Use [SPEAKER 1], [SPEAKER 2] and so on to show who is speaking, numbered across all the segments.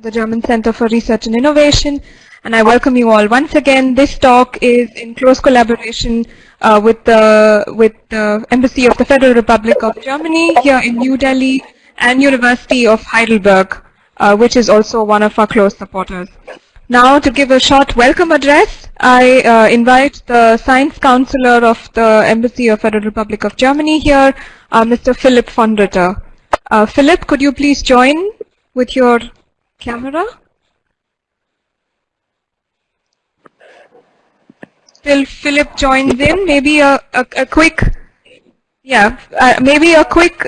[SPEAKER 1] the German Center for Research and Innovation, and I welcome you all once again. This talk is in close collaboration with the Embassy of the Federal Republic of Germany here in New Delhi and University of Heidelberg, which is also one of our close supporters. Now, to give a short welcome address, I invite the Science Counselor of the Embassy of Federal Republic of Germany here, Mr. Philipp von Ritter. Philipp, could you please join with your camera? Till Philipp joins in, maybe a quick, maybe a quick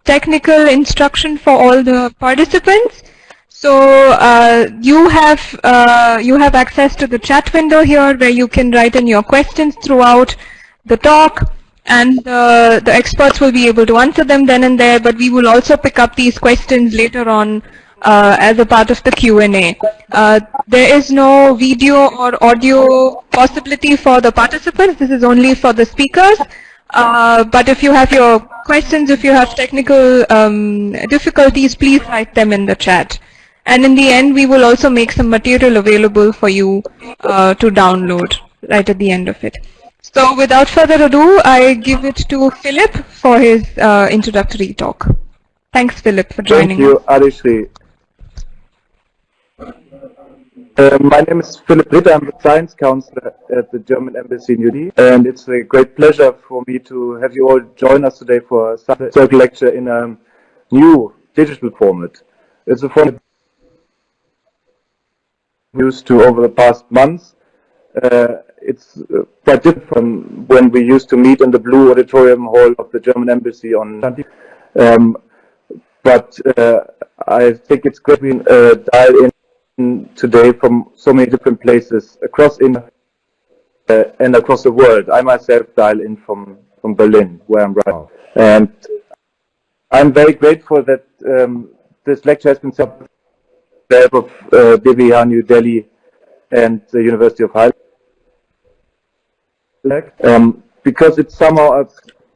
[SPEAKER 1] technical instruction for all the participants. So you have access to the chat window here, where you can write in your questions throughout the talk, and the experts will be able to answer them then and there. But we will also pick up these questions later on as a part of the Q&A. There is no video or audio possibility for the participants. This is only for the speakers. But if you have your questions, if you have technical difficulties, please write them in the chat. And in the end, we will also make some material available for you to download right at the end of it. So without further ado, I give it to Philipp for his introductory talk. Thanks, Philipp, for joining us.
[SPEAKER 2] Thank you, Adishri. My name is Philipp Ritter. I'm the Science Counselor at the German Embassy in New Delhi, and it's a great pleasure for me to have you all join us today for a circle lecture in a new digital format. It's a format used to over the past months. It's quite different from when we used to meet in the Blue Auditorium Hall of the German Embassy on Sunday. But I think it's great we dial in today from so many different places across India and across the world. I myself dial in from Berlin, where I'm right now. And I'm very grateful that this lecture has been set up of DWIH New Delhi and the University of Heidelberg, because it's somehow a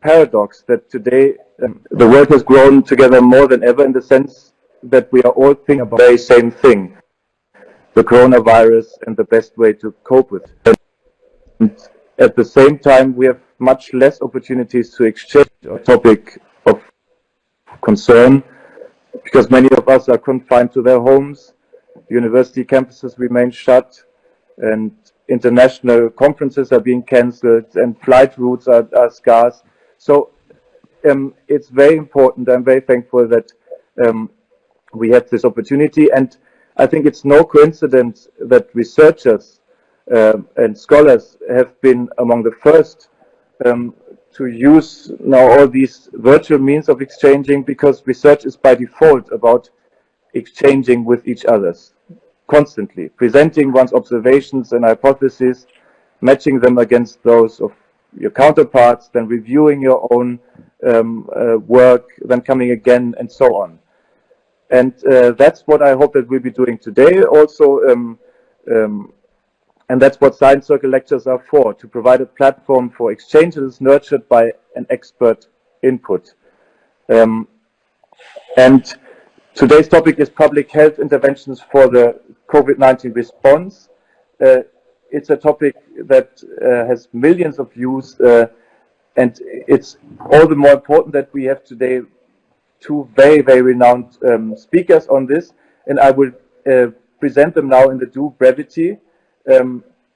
[SPEAKER 2] paradox that today the world has grown together more than ever, in the sense that we are all thinking about the very same thing, the coronavirus and the best way to cope with it. And at the same time, we have much less opportunities to exchange a topic of concern, because many of us are confined to their homes, university campuses remain shut, and international conferences are being cancelled, and flight routes are scarce. So it's very important. I'm very thankful that we have this opportunity, and I think it's no coincidence that researchers and scholars have been among the first to use now all these virtual means of exchanging, because research is by default about exchanging with each other, constantly presenting one's observations and hypotheses, matching them against those of your counterparts, then reviewing your own work, then coming again, and so on. And that's what I hope that we'll be doing today also, and that's what Science Circle lectures are for, to provide a platform for exchanges nurtured by an expert input. And today's topic is public health interventions for the COVID-19 response. It's a topic that has millions of views, and it's all the more important that we have today two very, very renowned speakers on this, and I will present them now in the due brevity.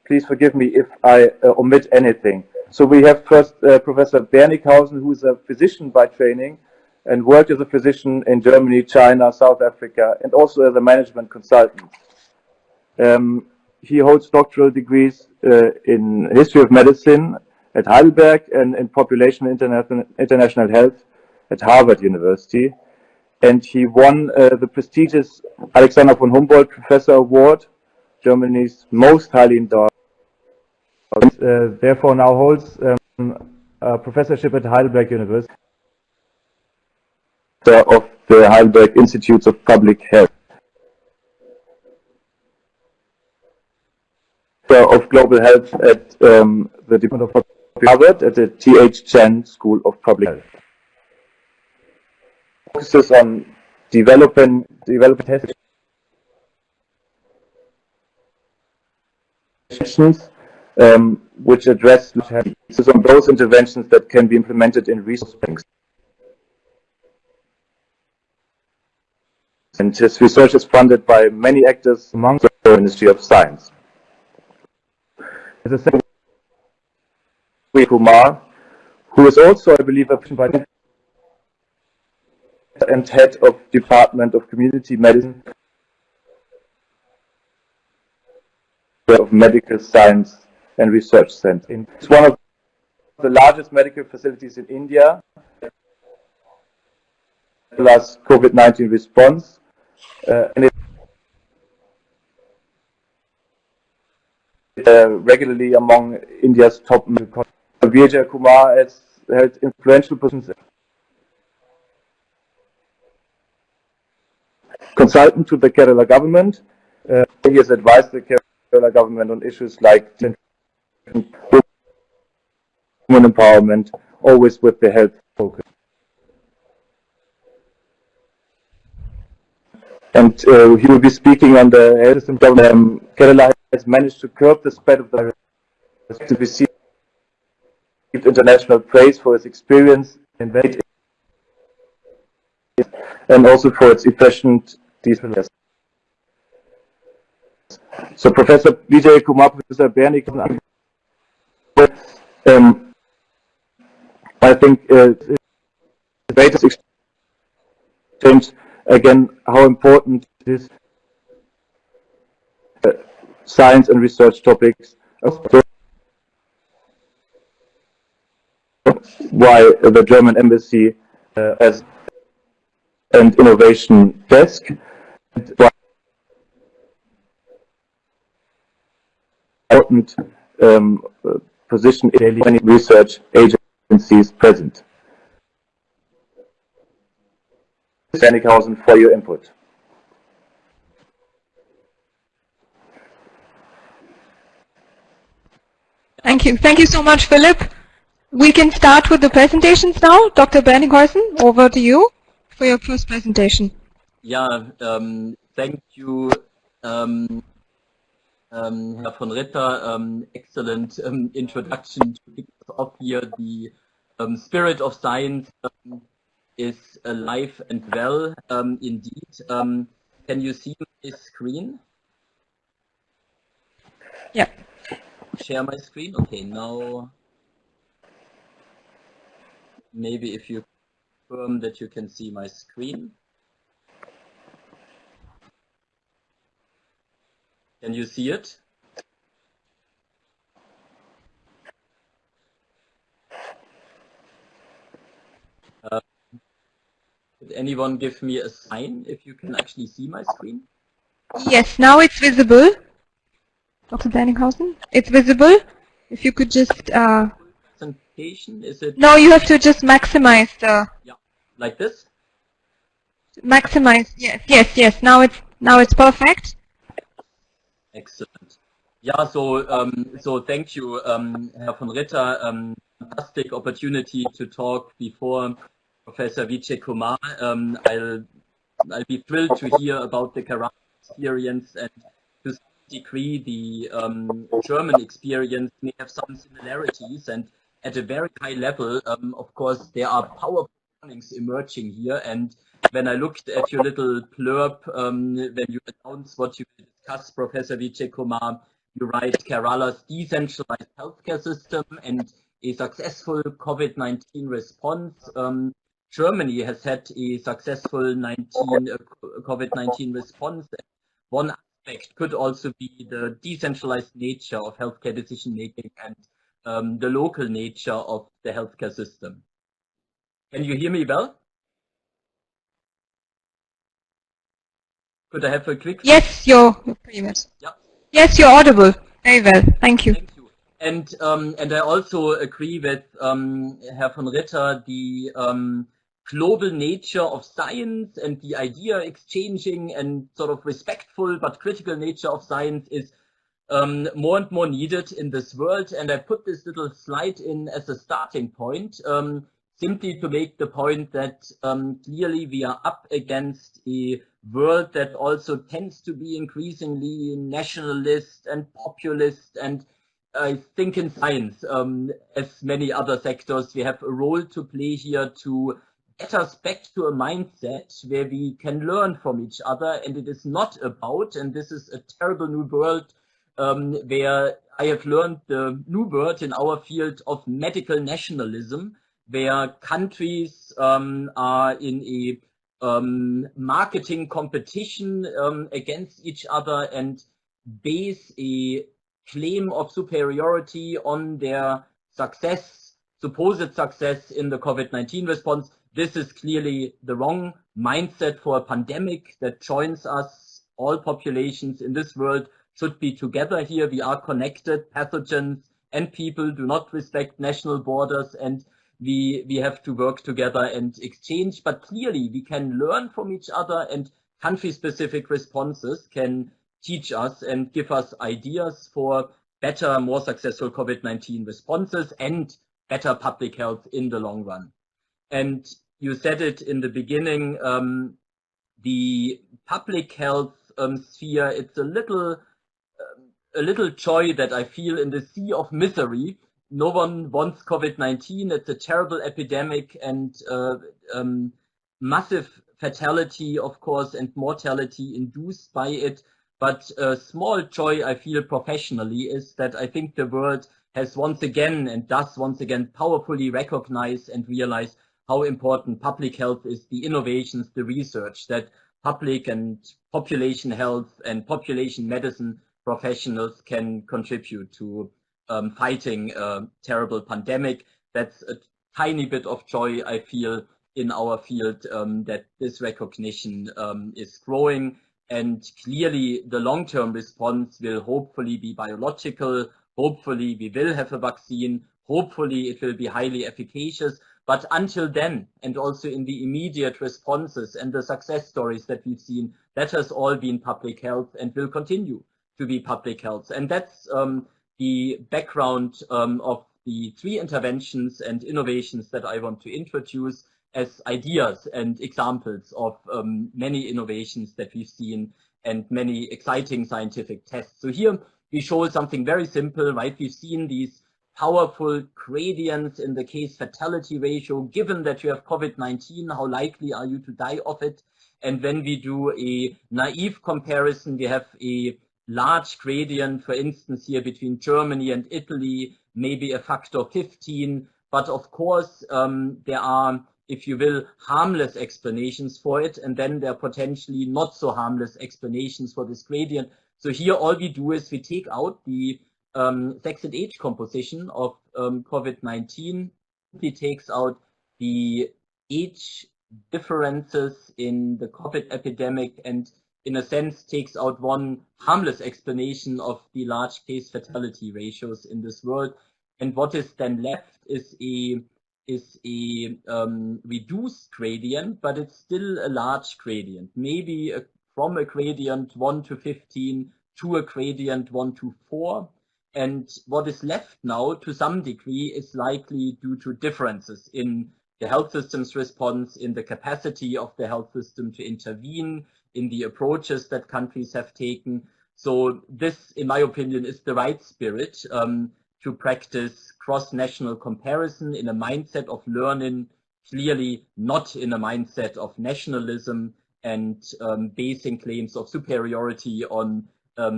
[SPEAKER 2] Please forgive me if I omit anything. So we have first Professor Bernighausen, who is a physician by training and worked as a physician in Germany, China, South Africa, and also as a management consultant. He holds doctoral degrees in history of medicine at Heidelberg and in population international health at Harvard University. And he won the prestigious Alexander von Humboldt Professor Award, Germany's most highly endowed, and therefore now holds a professorship at Heidelberg University of the Heidelberg Institutes of Public Health, of Global Health at the Department of Harvard at the T.H. Chan School of Public Health. Focuses on developing testing interventions which address on those interventions that can be implemented in resource banks. And his research is funded by many actors among the Ministry of Science. As I said, Kumar, who is also, I believe, and head of Department of Community Medicine of Medical Science and Research Center. It's one of the largest medical facilities in India, plus COVID-19 response, and regularly among India's top medical. Vijay Kumar has held influential positions. Consultant to the Kerala government, he has advised the Kerala government on issues like women empowerment, always with the health focus. And he will be speaking on the health system. Kerala has managed to curb the spread of the virus. To receive international praise for its experience and also for its efficient decentralization. So Professor Vijay Kumar, Professor Bernik, I think the greatest exchange again how important this science and research topics. Why the German embassy has an innovation desk, and why important position in many research agencies present. Bernikhausen, for your input.
[SPEAKER 1] Thank you. Thank you so much, Philip. We can start with the presentations now. Dr. Bernikhausen, over to you for your first presentation.
[SPEAKER 3] Yeah, thank you, Herr von Ritter. Excellent introduction to kick us off here. The spirit of science is alive and well, indeed. Can you see my screen?
[SPEAKER 1] Yeah.
[SPEAKER 3] Share my screen? Okay, now maybe if you confirm that you can see my screen. Can you see it? Could anyone give me a sign if you can actually see my screen?
[SPEAKER 1] Yes, now it's visible. Dr. Bernikhausen, it's visible. If you could just
[SPEAKER 3] Presentation, is it?
[SPEAKER 1] No, you have to just maximize the.
[SPEAKER 3] Yeah, like this.
[SPEAKER 1] Maximize. Yes. Now it's perfect.
[SPEAKER 3] Excellent. Yeah. So thank you, Herr von Ritter. Fantastic opportunity to talk before Professor Vijay Kumar. I'll be thrilled to hear about the Kerala experience, and to some degree the German experience may have some similarities, and at a very high level, of course, there are powerful warnings emerging here. And when I looked at your little blurb, when you announced what you will discuss, Professor Vijay Kumar, you write Kerala's decentralized healthcare system and a successful COVID-19 response. Germany has had a successful COVID-19 response. One aspect could also be the decentralized nature of healthcare decision making and the local nature of the healthcare system. Can you hear me well? Could I have a quick?
[SPEAKER 1] Yes, you're pretty much.
[SPEAKER 3] Yeah.
[SPEAKER 1] Yes, you're audible. Very well. Thank you.
[SPEAKER 3] Thank you. And I also agree with Herr von Ritter, the global nature of science and the idea exchanging and sort of respectful but critical nature of science is more and more needed in this world. And I put this little slide in as a starting point, simply to make the point that clearly we are up against a world that also tends to be increasingly nationalist and populist, and I think in science, as many other sectors, we have a role to play here to get us back to a mindset where we can learn from each other, and it is not about, and this is a terrible new world, where I have learned the new word in our field of medical nationalism, where countries are in a marketing competition against each other and base a claim of superiority on their success, supposed success in the COVID-19 response. This is clearly the wrong mindset for a pandemic that joins us. All populations in this world should be together here. We are connected. Pathogens and people do not respect national borders, and we have to work together and exchange. But clearly we can learn from each other, and country-specific responses can teach us and give us ideas for better, more successful COVID-19 responses and better public health in the long run. And you said it in the beginning, the public health sphere, it's a little joy that I feel in the sea of misery. No one wants COVID-19. It's a terrible epidemic and massive fatality, of course, and mortality induced by it. But a small joy I feel professionally is that I think the world has once again, and does once again, powerfully recognize and realize how important public health is, the innovations, the research that public and population health and population medicine professionals can contribute to fighting a terrible pandemic. That's a tiny bit of joy I feel in our field, that this recognition is growing. And clearly the long-term response will hopefully be biological. Hopefully we will have a vaccine. Hopefully it will be highly efficacious. But until then, and also in the immediate responses and the success stories that we've seen, that has all been public health and will continue to be public health. And that's the background of the 3 interventions and innovations that I want to introduce as ideas and examples of many innovations that we've seen and many exciting scientific tests. So here we show something very simple, right? We've seen these powerful gradients in the case fatality ratio. Given that you have COVID-19, how likely are you to die of it? And when we do a naive comparison, we have a large gradient, for instance, here between Germany and Italy, maybe a factor 15. But of course, there are, if you will, harmless explanations for it, and then there are potentially not so harmless explanations for this gradient. So here all we do is we take out the sex and age composition of COVID-19. It takes out the age differences in the COVID epidemic and in a sense takes out one harmless explanation of the large case fatality ratios in this world. And what is then left is a reduced gradient, but it's still a large gradient, maybe from a gradient 1 to 15 to a gradient 1 to 4. And what is left now to some degree is likely due to differences in the health system's response, in the capacity of the health system to intervene, in the approaches that countries have taken. So this, in my opinion, is the right spirit to practice cross-national comparison in a mindset of learning, clearly not in a mindset of nationalism and basing claims of superiority on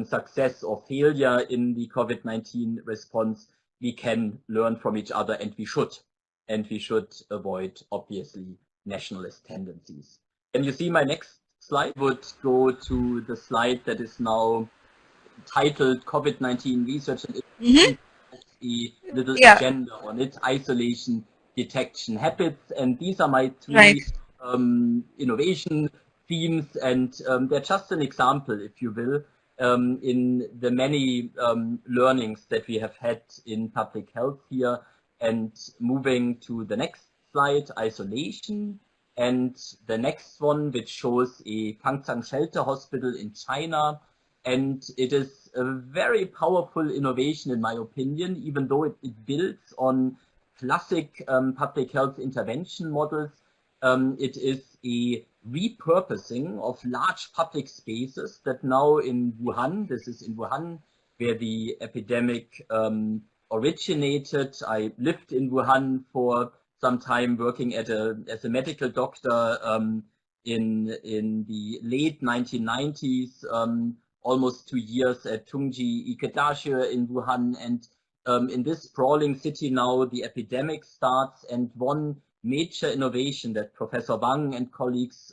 [SPEAKER 3] success or failure in the COVID-19 response. We can learn from each other, and we should avoid, obviously, nationalist tendencies. Can you see my next slide? Would go to the slide that is now titled COVID-19 Research and a little agenda on it, isolation, detection, habits, and these are my 3 innovation themes, and they're just an example, if you will, in the many learnings that we have had in public health here. And moving to the next slide, isolation, and the next one, which shows a Fangzhang shelter hospital in China. And it is a very powerful innovation, in my opinion, even though it builds on classic public health intervention models. It is a repurposing of large public spaces that now in Wuhan, this is in Wuhan, where the epidemic originated. I lived in Wuhan for some time working as a medical doctor in the late 1990s, almost 2 years at Tungji Ikedashi in Wuhan. And in this sprawling city now, the epidemic starts, and one major innovation that Professor Wang and colleagues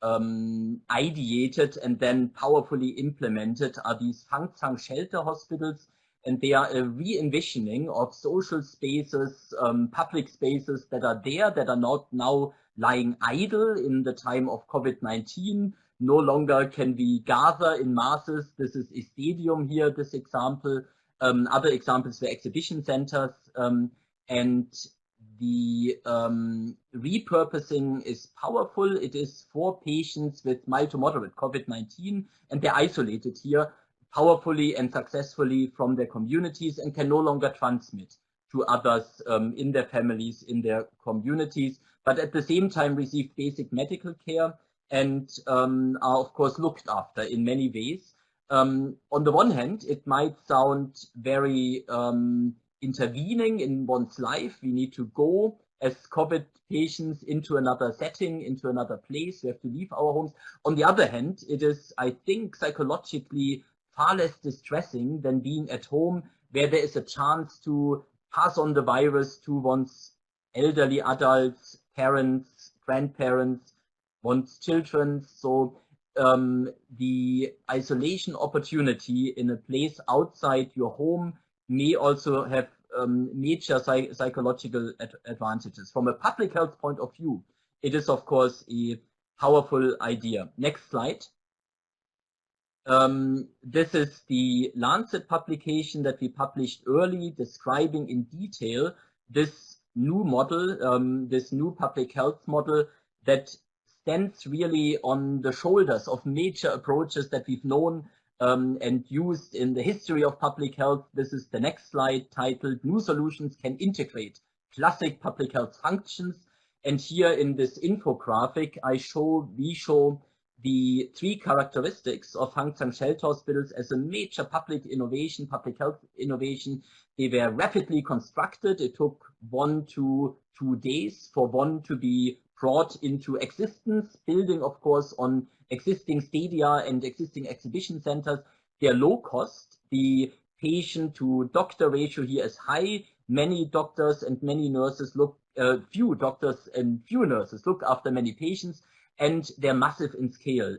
[SPEAKER 3] ideated and then powerfully implemented are these Fangzang shelter hospitals, and they are a re-envisioning of social spaces, public spaces that are there, that are not now lying idle in the time of COVID-19. No longer can we gather in masses. This is a stadium here, this example. Other examples were exhibition centers, and the repurposing is powerful. It is for patients with mild to moderate COVID-19, and they're isolated here powerfully and successfully from their communities and can no longer transmit to others in their families, in their communities, but at the same time receive basic medical care and are of course looked after in many ways. On the one hand, it might sound very intervening in one's life. We need to go as COVID patients into another setting, into another place. We have to leave our homes. On the other hand, it is, I think, psychologically far less distressing than being at home, where there is a chance to pass on the virus to one's elderly adults, parents, grandparents, one's children. So the isolation opportunity in a place outside your home may also have major psychological advantages. From a public health point of view, it is of course a powerful idea. Next slide. This is the Lancet publication that we published early, describing in detail this new model, this new public health model that stands really on the shoulders of major approaches that we've known and used in the history of public health. This is the next slide, titled "New Solutions Can Integrate Classic Public Health Functions." And here in this infographic, we show the three characteristics of Fangzang shelter hospitals as a major public innovation, public health innovation. They were rapidly constructed. It took 1 to 2 days for one to be brought into existence, building, of course, on existing stadia and existing exhibition centers. They are low cost. The patient to doctor ratio here is high. Many doctors and many nurses few doctors and few nurses look after many patients, and they're massive in scale.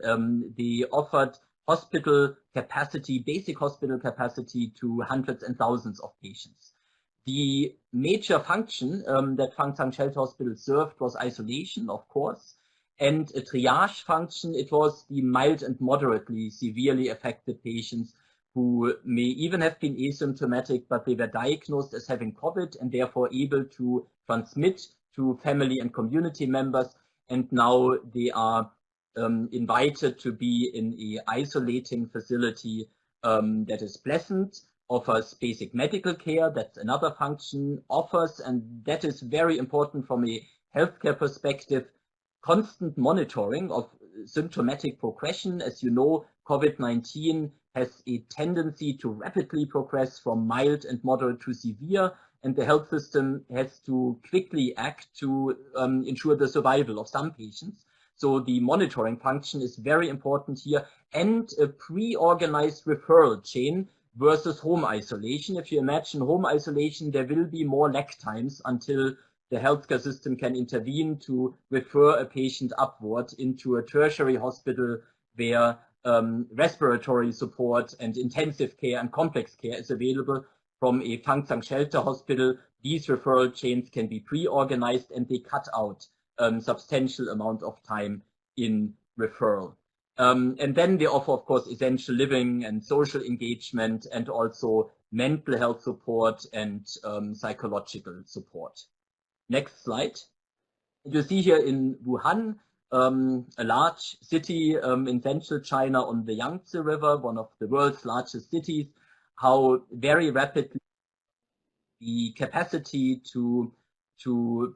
[SPEAKER 3] They offered hospital capacity, basic hospital capacity to hundreds and thousands of patients. The major function that Fangzang shelter hospital served was isolation, of course, and a triage function. It was the mild and moderately severely affected patients who may even have been asymptomatic, but they were diagnosed as having COVID and therefore able to transmit to family and community members. And now they are invited to be in an isolating facility that is pleasant, offers basic medical care. That's another function, offers, and that is very important from a healthcare perspective, constant monitoring of symptomatic progression. As you know, COVID-19 has a tendency to rapidly progress from mild and moderate to severe, and the health system has to quickly act to ensure the survival of some patients. So the monitoring function is very important here, and a pre-organized referral chain versus home isolation. If you imagine home isolation, there will be more lag times until the healthcare system can intervene to refer a patient upward into a tertiary hospital where respiratory support and intensive care and complex care is available. From a Fangzang shelter hospital, these referral chains can be pre-organized and they cut out substantial amount of time in referral. And then they offer, of course, essential living and social engagement, and also mental health support and psychological support. Next slide. You see here in Wuhan, a large city in central China on the Yangtze River, one of the world's largest cities, how very rapidly the capacity to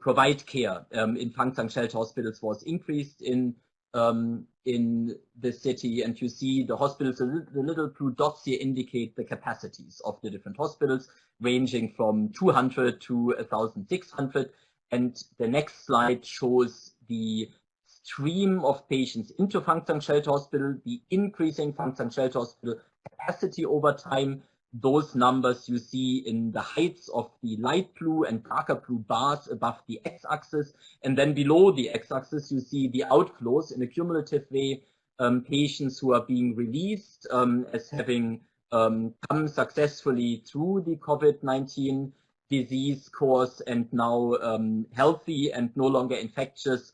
[SPEAKER 3] provide care in Fangzang shelter hospitals was increased in in the city, and you see the hospitals, the little blue dots here indicate the capacities of the different hospitals, ranging from 200 to 1,600. And the next slide shows the stream of patients into Fangzang Shelter Hospital, the increasing Fangzang Shelter Hospital capacity over time. Those numbers you see in the heights of the light blue and darker blue bars above the x-axis, and then below the x-axis you see the outflows in a cumulative way, patients who are being released as having come successfully through the COVID-19 disease course and now healthy and no longer infectious,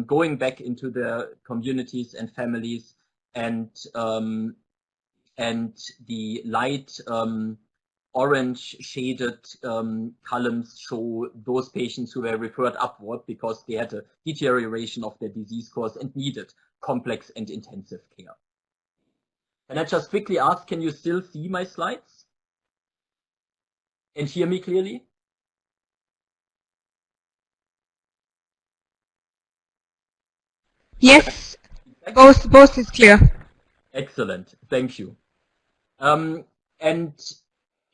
[SPEAKER 3] going back into their communities and families, and the light orange shaded columns show those patients who were referred upward because they had a deterioration of their disease course and needed complex and intensive care. And I just quickly ask, can you still see my slides and hear me clearly?
[SPEAKER 1] Yes, both is clear.
[SPEAKER 3] Excellent, thank you. And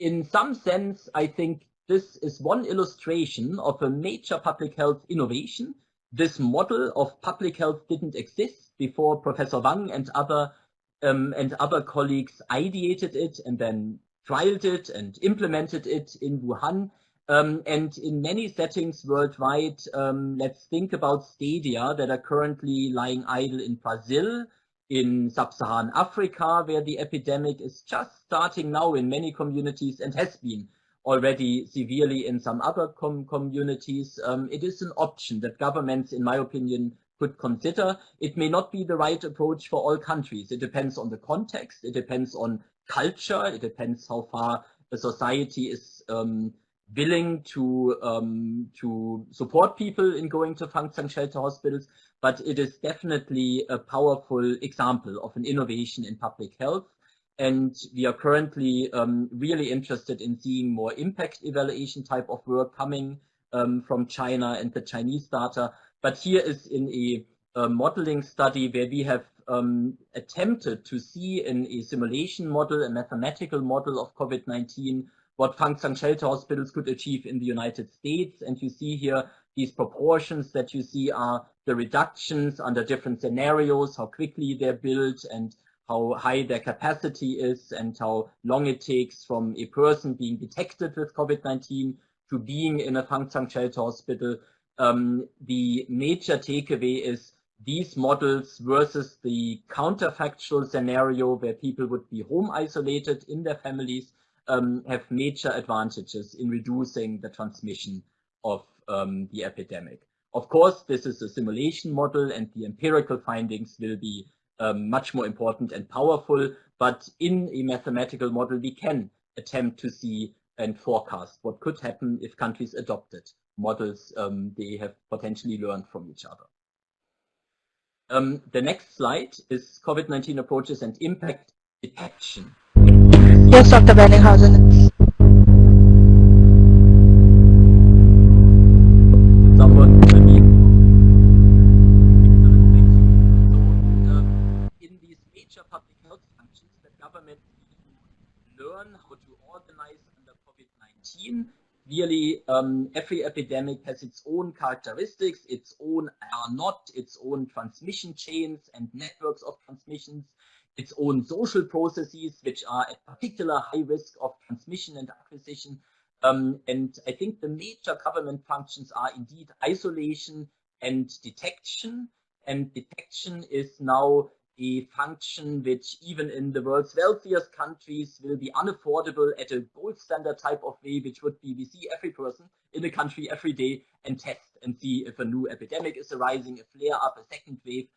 [SPEAKER 3] in some sense, I think this is one illustration of a major public health innovation. This model of public health didn't exist before Professor Wang and other colleagues ideated it and then trialed it and implemented it in Wuhan. And in many settings worldwide, let's think about stadia that are currently lying idle in Brazil, in sub-Saharan Africa, where the epidemic is just starting now in many communities and has been already severely in some other communities. It is an option that governments, in my opinion, could consider. It may not be the right approach for all countries. It depends on the context. It depends on culture. It depends how far a society is willing to support people in going to Fangzang Shelter Hospitals. But it is definitely a powerful example of an innovation in public health. And we are currently really interested in seeing more impact evaluation type of work coming from China and the Chinese data. But here is in a modeling study where we have attempted to see in a simulation model, a mathematical model of COVID-19, what Fangzang Shelter Hospitals could achieve in the United States. And you see here these proportions that you see are the reductions under different scenarios, how quickly they're built and how high their capacity is and how long it takes from a person being detected with COVID-19 to being in a Fangzang Shelter Hospital. The major takeaway is these models versus the counterfactual scenario where people would be home isolated in their families have major advantages in reducing the transmission of the epidemic. Of course, this is a simulation model and the empirical findings will be much more important and powerful, but in a mathematical model we can attempt to see and forecast what could happen if countries adopted models they have potentially learned from each other. The next slide is COVID-19 approaches and impact detection.
[SPEAKER 1] Yes, Dr. Bellinghausen.
[SPEAKER 3] Someone will be. In these major public health functions that government need to learn how to organize under COVID-19, really every epidemic has its own characteristics, its own R0, its own transmission chains and networks of transmissions, its own social processes, which are at particular high risk of transmission and acquisition. And I think the major government functions are indeed isolation and detection. And detection is now a function which even in the world's wealthiest countries will be unaffordable at a gold standard type of way, which would be we see every person in the country every day and test and see if a new epidemic is arising, a flare up, a second wave.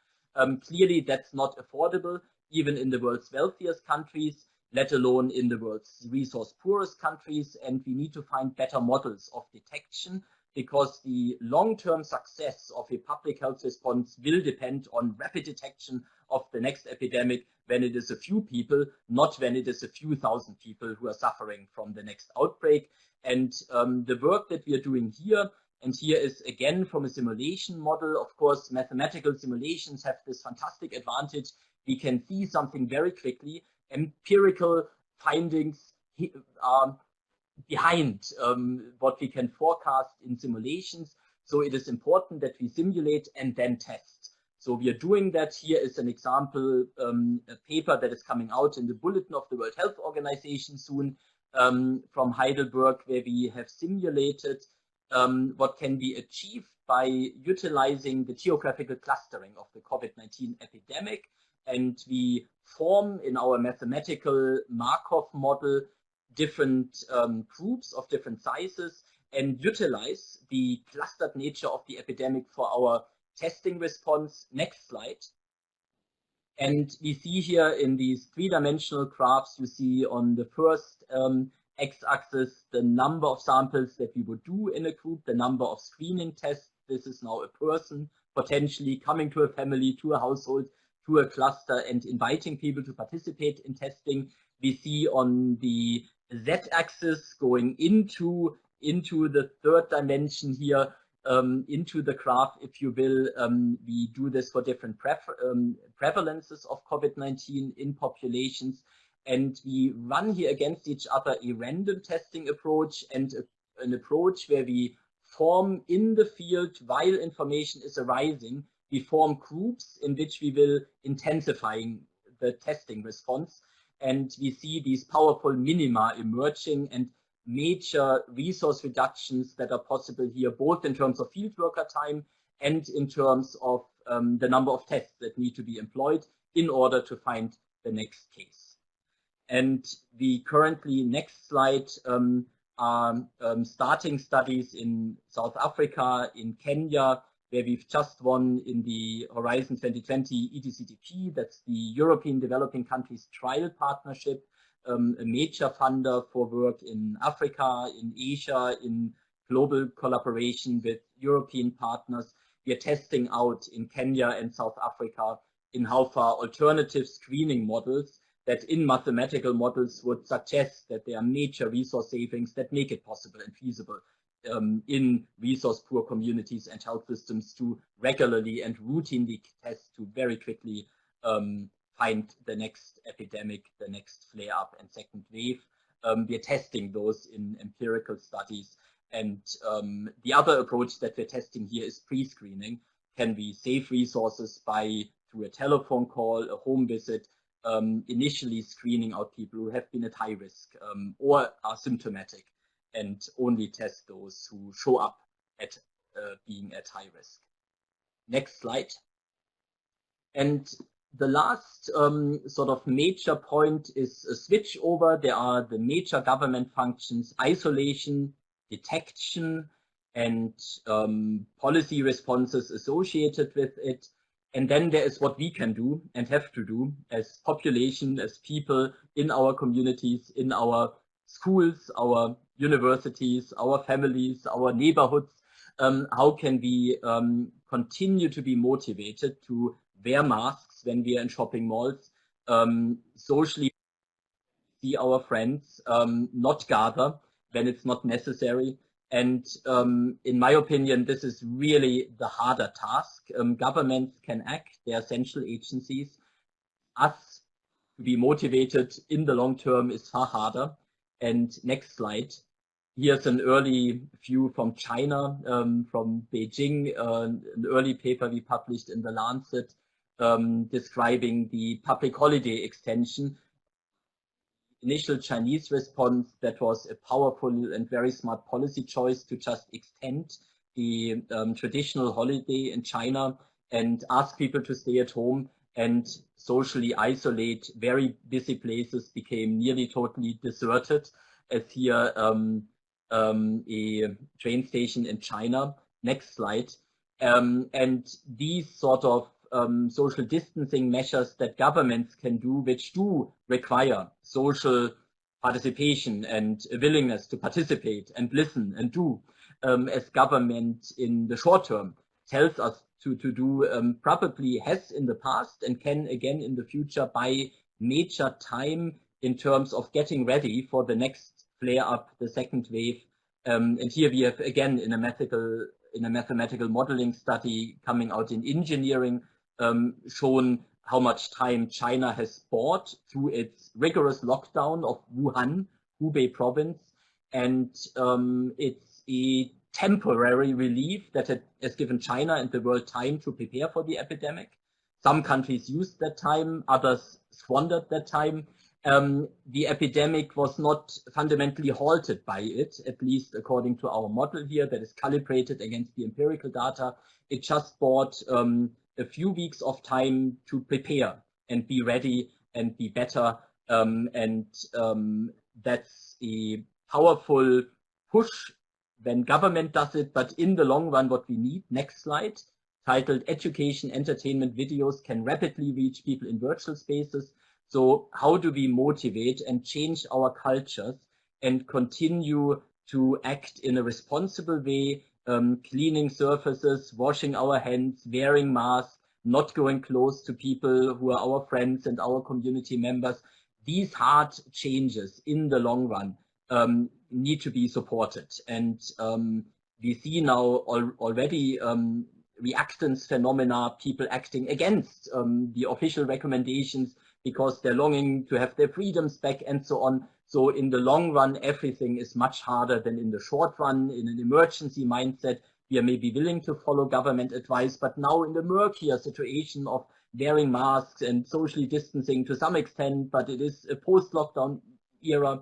[SPEAKER 3] Clearly that's not affordable even in the world's wealthiest countries, let alone in the world's resource poorest countries. And we need to find better models of detection because the long-term success of a public health response will depend on rapid detection of the next epidemic when it is a few people, not when it is a few thousand people who are suffering from the next outbreak. And the work that we are doing here And here is again from a simulation model. Of course, mathematical simulations have this fantastic advantage. We can see something very quickly. Empirical findings are behind what we can forecast in simulations. So it is important that we simulate and then test. So we are doing that. Here is an example, a paper that is coming out in the bulletin of the World Health Organization soon from Heidelberg, where we have simulated what can be achieved by utilizing the geographical clustering of the COVID-19 epidemic. And we form in our mathematical Markov model different groups of different sizes and utilize the clustered nature of the epidemic for our testing response. Next slide. And we see here in these three-dimensional graphs, you see on the first x-axis the number of samples that we would do in a group, the number of screening tests. This is now a person potentially coming to a family, to a household, to a cluster, and inviting people to participate in testing. We see on the z-axis going into the third dimension here, into the graph, if you will. We do this for different prevalences of COVID-19 in populations, and we run here against each other a random testing approach and an approach where we form in the field while information is arising. We form groups in which we will intensifying the testing response, and we see these powerful minima emerging and major resource reductions that are possible here, both in terms of field worker time and in terms of the number of tests that need to be employed in order to find the next case. And we currently, next slide, are starting studies in South Africa, in Kenya, where we've just won in the Horizon 2020 EDCTP, that's the European Developing Countries Trial Partnership, a major funder for work in Africa, in Asia, in global collaboration with European partners. We are testing out in Kenya and South Africa in how far alternative screening models that in mathematical models would suggest that there are major resource savings that make it possible and feasible in resource poor communities and health systems to regularly and routinely test to very quickly find the next epidemic, the next flare up and second wave. We are testing those in empirical studies. And the other approach that we're testing here is pre-screening. Can we save resources by, through a telephone call, a home visit, initially screening out people who have been at high risk or are symptomatic, and only test those who show up at being at high risk. Next slide. And the last sort of major point is a switch over. There are the major government functions: isolation, detection, and policy responses associated with it. And then there is what we can do and have to do as population, as people in our communities, in our schools, our universities, our families, our neighborhoods. How can we continue to be motivated to wear masks when we are in shopping malls, socially see our friends, not gather when it's not necessary. And in my opinion, this is really the harder task. Governments can act, they are central agencies. Us to be motivated in the long term is far harder. And next slide. Here's an early view from China, from Beijing, an early paper we published in the Lancet describing the public holiday extension. Initial Chinese response, that was a powerful and very smart policy choice to just extend the traditional holiday in China and ask people to stay at home and socially isolate. Very busy places became nearly totally deserted, as here a train station in China. Next slide. And these sort of social distancing measures that governments can do, which do require social participation and a willingness to participate and listen and do, as government in the short term tells us to do, probably has in the past and can again in the future buy major time in terms of getting ready for the next flare up, the second wave, And here we have again in a mathematical modeling study coming out in engineering shown how much time China has bought through its rigorous lockdown of Wuhan, Hubei province, and it's a temporary relief that has given China and the world time to prepare for the epidemic. Some countries used that time, others squandered that time. The epidemic was not fundamentally halted by it, at least according to our model here that is calibrated against the empirical data. It just bought a few weeks of time to prepare and be ready and be better. That's a powerful push when government does it, but in the long run, what we need, next slide, titled Education, Entertainment Videos Can Rapidly Reach People in Virtual Spaces. So how do we motivate and change our cultures and continue to act in a responsible way, cleaning surfaces, washing our hands, wearing masks, not going close to people who are our friends and our community members. These hard changes in the long run need to be supported. And we see now already reactance phenomena, people acting against the official recommendations because they're longing to have their freedoms back and so on. So in the long run, everything is much harder than in the short run. In an emergency mindset, we are maybe willing to follow government advice, but now in the murkier situation of wearing masks and socially distancing to some extent, but it is a post-lockdown era,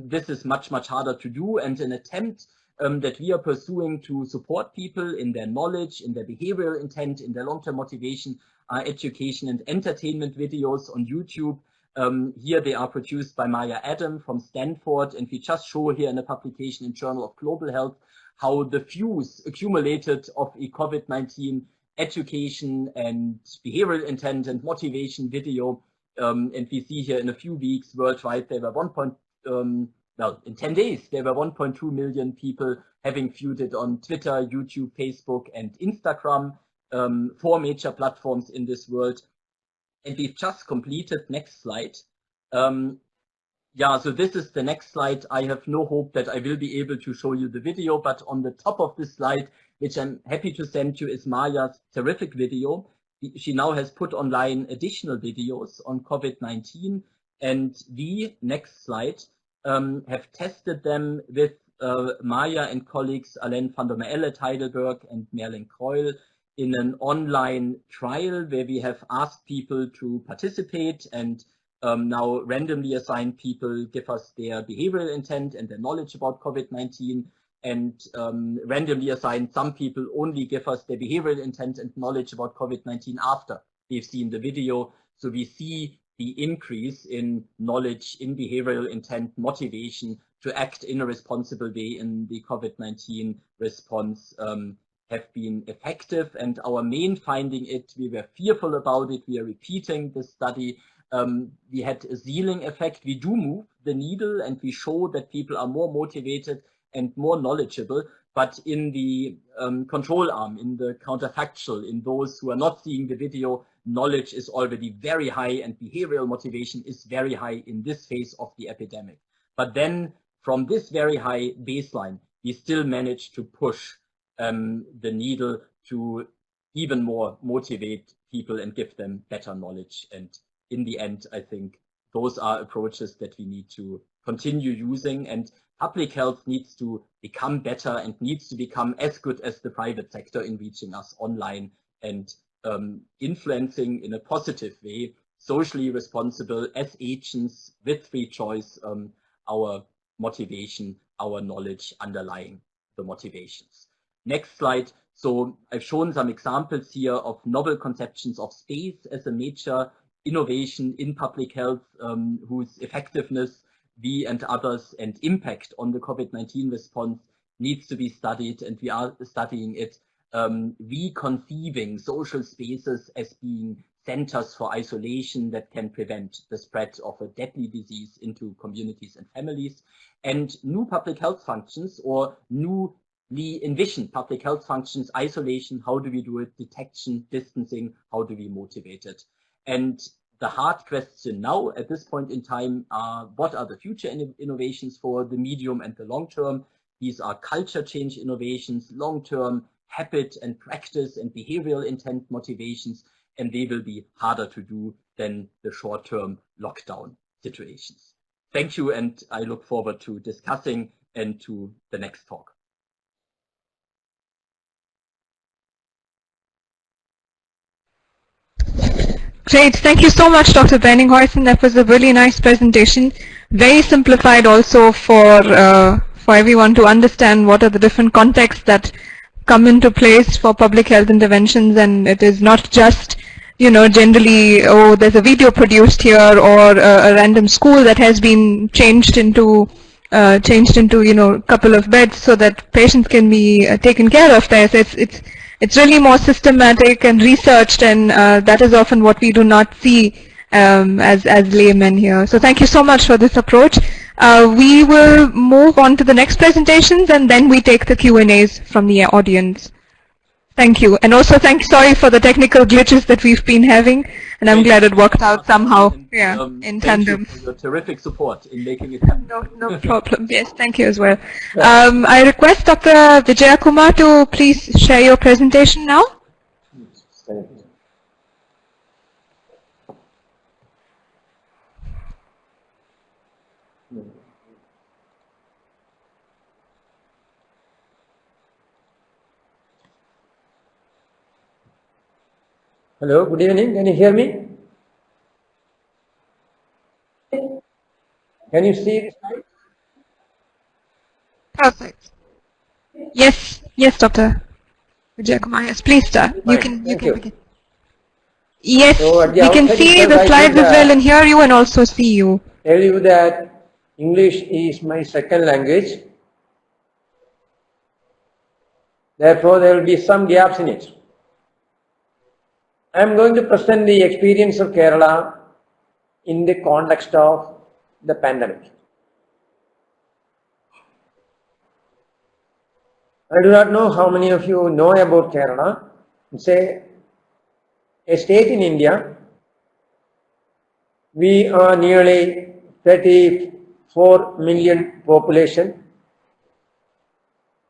[SPEAKER 3] this is much, much harder to do. And an attempt that we are pursuing to support people in their knowledge, in their behavioral intent, in their long-term motivation, are education and entertainment videos on YouTube. Here they are produced by Maya Adam from Stanford, and we just show here in a publication in Journal of Global Health how the views accumulated of a COVID-19 education and behavioral intent and motivation video. And we see here in a few weeks worldwide, there were in 10 days, there were 1.2 million people having viewed it on Twitter, YouTube, Facebook, and Instagram, 4 major platforms in this world. And we've just completed, next slide. Yeah, so this is the next slide. I have no hope that I will be able to show you the video, but on the top of this slide, which I'm happy to send you, is Maya's terrific video. She now has put online additional videos on COVID-19, and we, next slide, have tested them with Maya and colleagues Alain van der Meel at Heidelberg and Merlin Kreul in an online trial where we have asked people to participate and now randomly assigned people give us their behavioral intent and their knowledge about COVID-19, and randomly assigned some people only give us their behavioral intent and knowledge about COVID-19 after they've seen the video. So we see the increase in knowledge, in behavioral intent, motivation to act in a responsible way in the COVID-19 response have been effective. And our main finding, we were fearful about it, we are repeating the study. We had a ceiling effect. We do move the needle and we show that people are more motivated and more knowledgeable, but in the control arm, in the counterfactual, in those who are not seeing the video, knowledge is already very high and behavioral motivation is very high in this phase of the epidemic. But then from this very high baseline, we still manage to push the needle to even more motivate people and give them better knowledge. And in the end, I think those are approaches that we need to continue using, and public health needs to become better and needs to become as good as the private sector in reaching us online and influencing in a positive way, socially responsible as agents with free choice, our motivation, our knowledge underlying the motivations. Next slide. So I've shown some examples here of novel conceptions of space as a major innovation in public health, whose effectiveness we and others and impact on the COVID-19 response needs to be studied, and we are studying it, reconceiving social spaces as being centers for isolation that can prevent the spread of a deadly disease into communities and families, and new public health functions or newly envisioned public health functions, isolation, how do we do it, detection, distancing, how do we motivate it? And the hard question now at this point in time are, what are the future innovations for the medium and the long term? These are culture change innovations, long-term habit and practice and behavioral intent motivations, and they will be harder to do than the short-term lockdown situations. Thank you, and I look forward to discussing and to the next talk.
[SPEAKER 1] Great. Thank you so much, Dr. Benninghuysen. That was a really nice presentation. Very simplified also for everyone to understand what are the different contexts that come into place for public health interventions, and it is not just, you know, generally, oh, there's a video produced here or a random school that has been changed into you know, a couple of beds so that patients can be taken care of there. So it's really more systematic and researched, and that is often what we do not see as laymen here. So thank you so much for this approach. We will move on to the next presentations, and then we take the Q&As from the audience. Thank you. And also sorry for the technical glitches that we've been having, and I'm glad it worked out somehow, yeah, in tandem.
[SPEAKER 3] Thank you for your terrific support in making it happen.
[SPEAKER 1] No problem. Yes, thank you as well. I request Dr. Vijaya Kumar to please share your presentation now.
[SPEAKER 4] Hello, good evening. Can you hear me? Can you see the slide?
[SPEAKER 1] Perfect. Yes, Dr. Vijay Kumar. Yes, please start. You can begin. Yes,
[SPEAKER 4] So
[SPEAKER 1] we can see the slides as well and hear you and also see you.
[SPEAKER 4] Tell you that English is my second language. Therefore, there will be some gaps in it. I am going to present the experience of Kerala in the context of the pandemic. I do not know how many of you know about Kerala. It's a state in India. We are nearly 34 million population,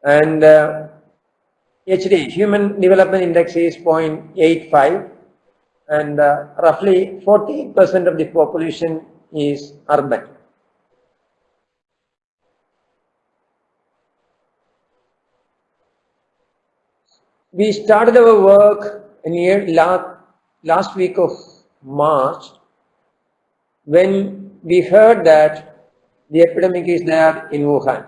[SPEAKER 4] and HD, Human Development Index, is 0.85, and roughly 40% of the population is urban. We started our work in last week of March, when we heard that the epidemic is there in Wuhan.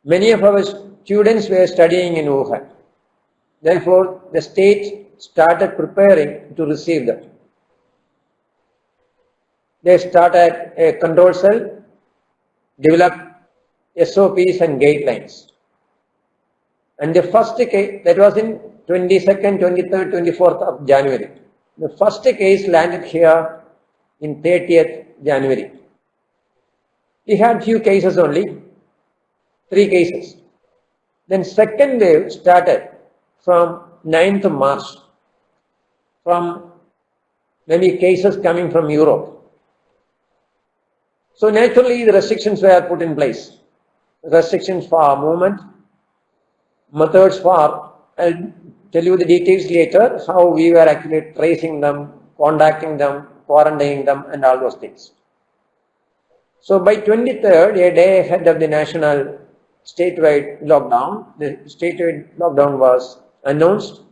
[SPEAKER 4] Many of our students were studying in Wuhan. Therefore, the state started preparing to receive them. They started a control cell, developed SOPs and guidelines. And the first case, that was in 22nd, 23rd, 24th of January. The first case landed here in 30th January. We had few cases only, 3 cases. Then second wave started from 9th March, from many cases coming from Europe. So naturally the restrictions were put in place. Restrictions for movement, methods for, I'll tell you the details later, how we were actually tracing them, contacting them, quarantining them, and all those things. So by 23rd, a day ahead of the national statewide lockdown, the statewide lockdown was announced,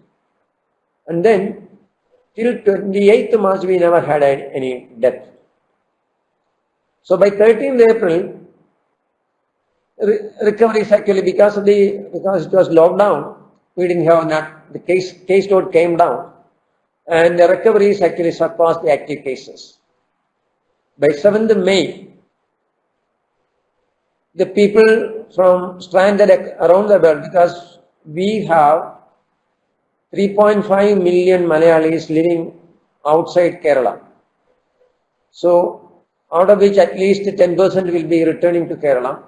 [SPEAKER 4] and then till 28th March we never had any death. So by 13th April, recoveries actually, because it was lockdown, we didn't have the case load came down, and the recoveries actually surpassed the active cases. By 7th May, the people from stranded around the world, because we have 3.5 million Malayalis living outside Kerala. So out of which at least 10% will be returning to Kerala.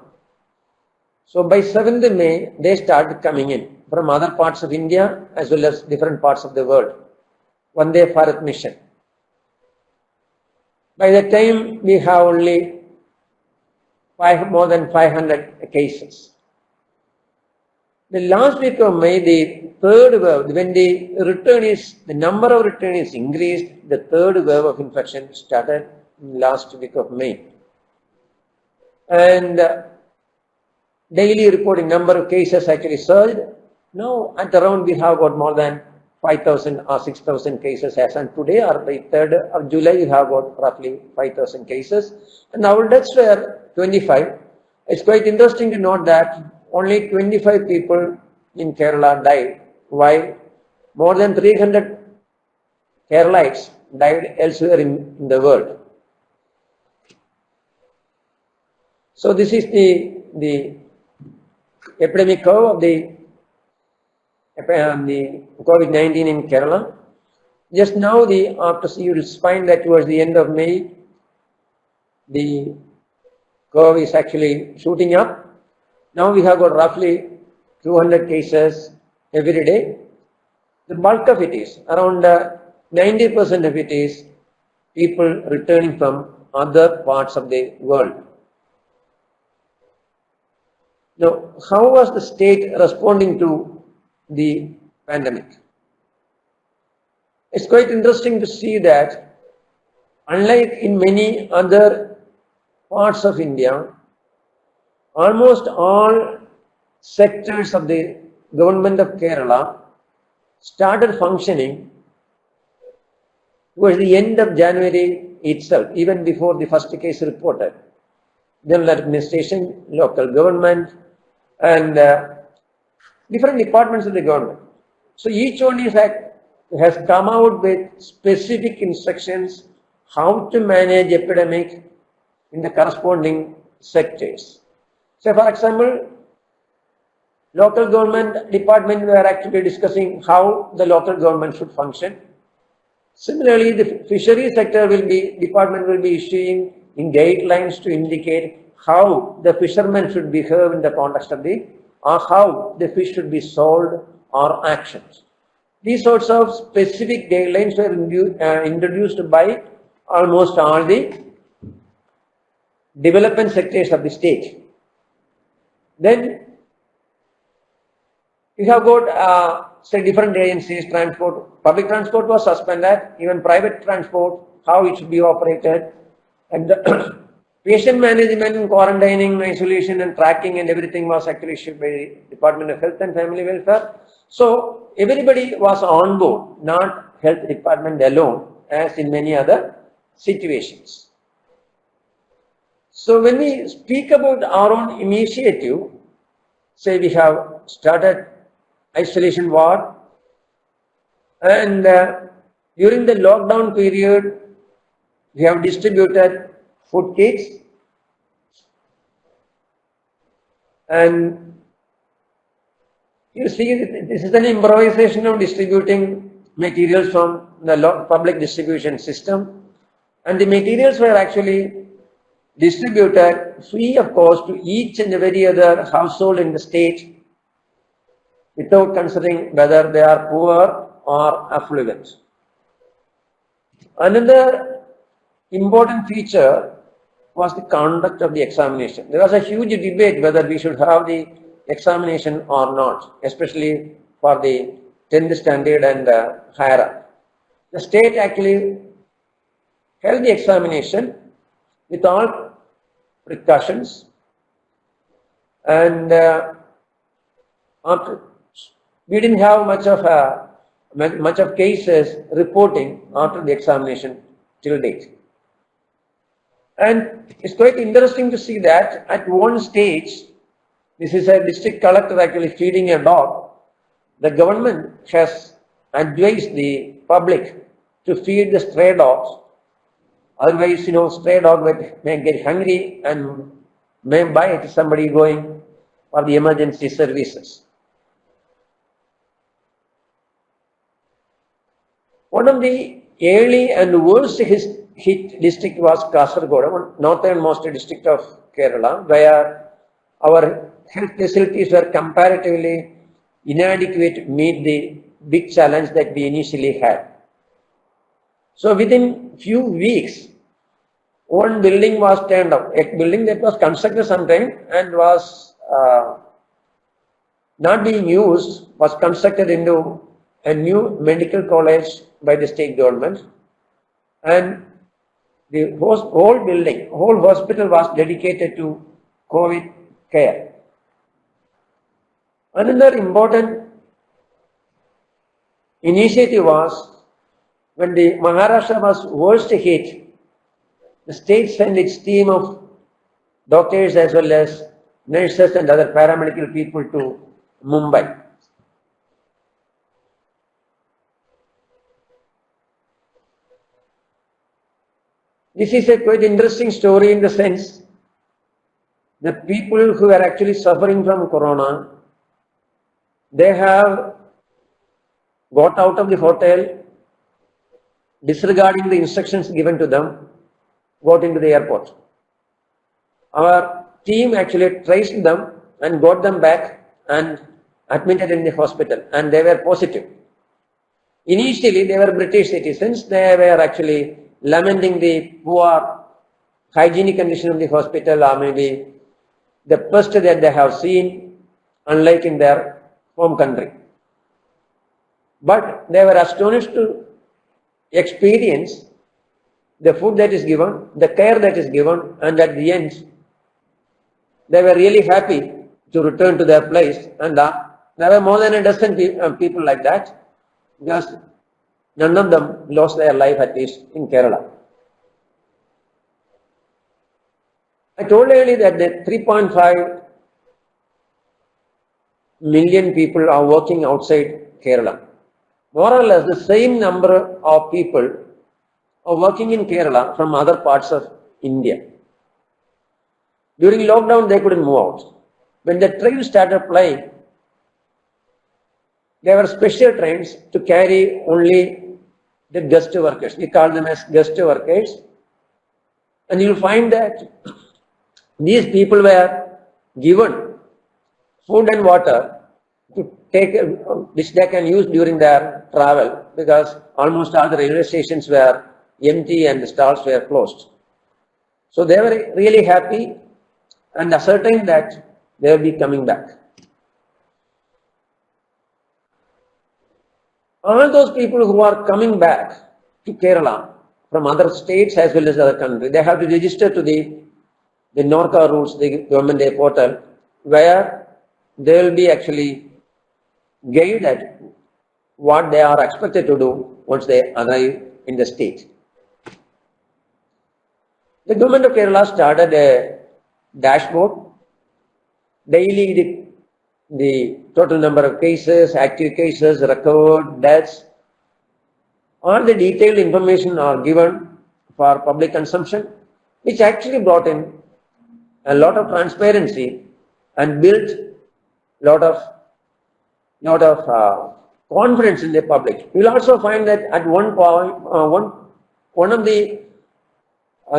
[SPEAKER 4] So by 7th May, they started coming in from other parts of India as well as different parts of the world. Vande Bharat mission. By that time, we have only more than 500 cases. The last week of May, the third wave, when the number of returnees increased, the third wave of infection started in last week of May. And daily reporting number of cases actually surged. Now at around we have got more than 5,000 or 6,000 cases as on today, or by 3rd of July we have got roughly 5,000 cases. And our deaths were 25. It's quite interesting to note that only 25 people in Kerala died, while more than 300 Keralites died elsewhere in the world. So this is the epidemic curve of the COVID-19 in Kerala. Just now, after you will find that towards the end of May, the curve is actually shooting up. Now we have got roughly 200 cases every day. The bulk of it is around 90% of it is people returning from other parts of the world. Now, how was the state responding to the pandemic? It's quite interesting to see that, unlike in many other parts of India, almost all sectors of the government of Kerala started functioning towards the end of January itself, even before the first case reported. General administration, local government, and different departments of the government. So each one has come out with specific instructions how to manage epidemic in the corresponding sectors. So for example, local government department were actually discussing how the local government should function. Similarly, the fisheries sector department will be issuing in guidelines to indicate how the fishermen should behave in the context of or how the fish should be sold or actions. These sorts of specific guidelines were introduced by almost all the development sectors of the state. Then we have got say different agencies, public transport was suspended, even private transport, how it should be operated, and the patient management, quarantining, isolation and tracking and everything was actually issued by the Department of Health and Family Welfare. So everybody was on board, not health department alone, as in many other situations. So when we speak about our own initiative, say we have started isolation ward, and during the lockdown period, we have distributed food kits, and you see this is an improvisation of distributing materials from the public distribution system, and the materials were actually distributed free of cost to each and every other household in the state without considering whether they are poor or affluent. Another important feature was the conduct of the examination. There was a huge debate whether we should have the examination or not, especially for the 10th standard and higher up. The state actually held the examination with all precautions, and we didn't have much of cases reporting after the examination till date. And it's quite interesting to see that at one stage, this is a district collector actually feeding a dog. The government has advised the public to feed the stray dogs. Otherwise, stray dog may get hungry and may bite somebody going for the emergency services. One of the early and worst hit district was Kasaragod, northernmost district of Kerala, where our health facilities were comparatively inadequate to meet the big challenge that we initially had. So within few weeks, one building was turned up, a building that was constructed sometime and was not being used, was constructed into a new medical college by the state government, and the whole building, whole hospital was dedicated to COVID care. Another important initiative was when the Maharashtra was worst hit, the state sent its team of doctors as well as nurses and other paramedical people to Mumbai. This is a quite interesting story in the sense the people who are actually suffering from corona, they have got out of the hotel, disregarding the instructions given to them, got into the airport. Our team actually traced them and got them back and admitted in the hospital, and they were positive. Initially, they were British citizens. They were actually lamenting the poor hygienic condition of the hospital, or maybe the pest that they have seen, unlike in their home country. But they were astonished to experience the food that is given, the care that is given, and at the end, they were really happy to return to their place. And there were more than a dozen people like that, because none of them lost their life, at least in Kerala. I told earlier that the 3.5 million people are working outside Kerala. More or less the same number of people are working in Kerala from other parts of India. During lockdown, they couldn't move out. When the train started flying, there were special trains to carry only the guest workers. We call them as guest workers. And you'll find that these people were given food and water to take, which they can use during their travel, because almost all the railway stations were empty and the stalls were closed. So they were really happy and ascertained that they will be coming back. All those people who are coming back to Kerala from other states as well as other countries, they have to register to the NORCA rules, the government day portal, where they will be actually guided what they are expected to do once they arrive in the state. The government of Kerala started a dashboard. Daily the total number of cases, active cases, record, deaths, all the detailed information are given for public consumption, which actually brought in a lot of transparency and built lot of confidence in the public. You will also find that at one point, one of the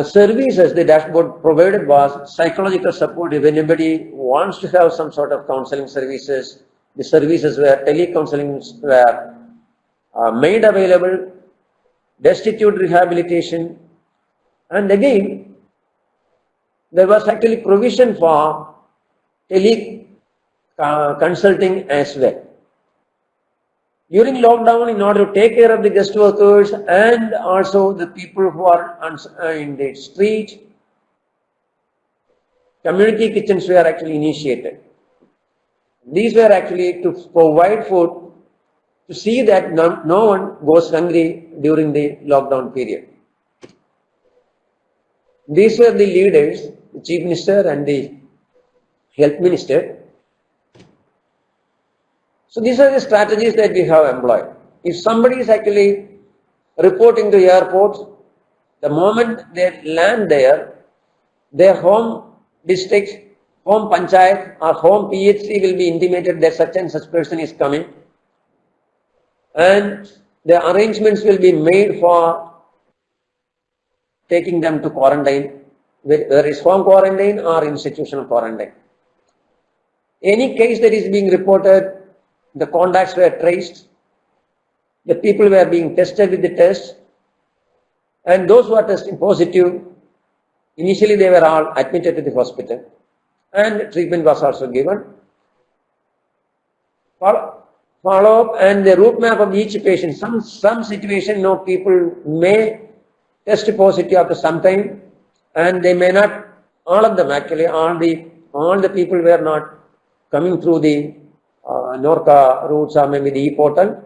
[SPEAKER 4] services the dashboard provided was psychological support. If anybody wants to have some sort of counseling services, the services were telecounseling were made available, destitute rehabilitation, and again there was actually provision for consulting as well. During lockdown, in order to take care of the guest workers and also the people who are in the street, community kitchens were actually initiated. These were actually to provide food, to see that no one goes hungry during the lockdown period. These were the leaders, the Chief Minister and the Health Minister. So these are the strategies that we have employed. If somebody is actually reporting to the airport, the moment they land there, their home district, home panchayat or home PHC will be intimated that such and such person is coming, and the arrangements will be made for taking them to quarantine, whether it's home quarantine or institutional quarantine. Any case that is being reported, the contacts were traced, the people were being tested with the test, and those who are testing positive, Initially, they were all admitted to the hospital, and treatment was also given. Follow-up and the route map of each patient. Some situation, people may test positive after some time, and they may not. All of them actually, all the people were not coming through the NORCA routes or maybe the e-portal.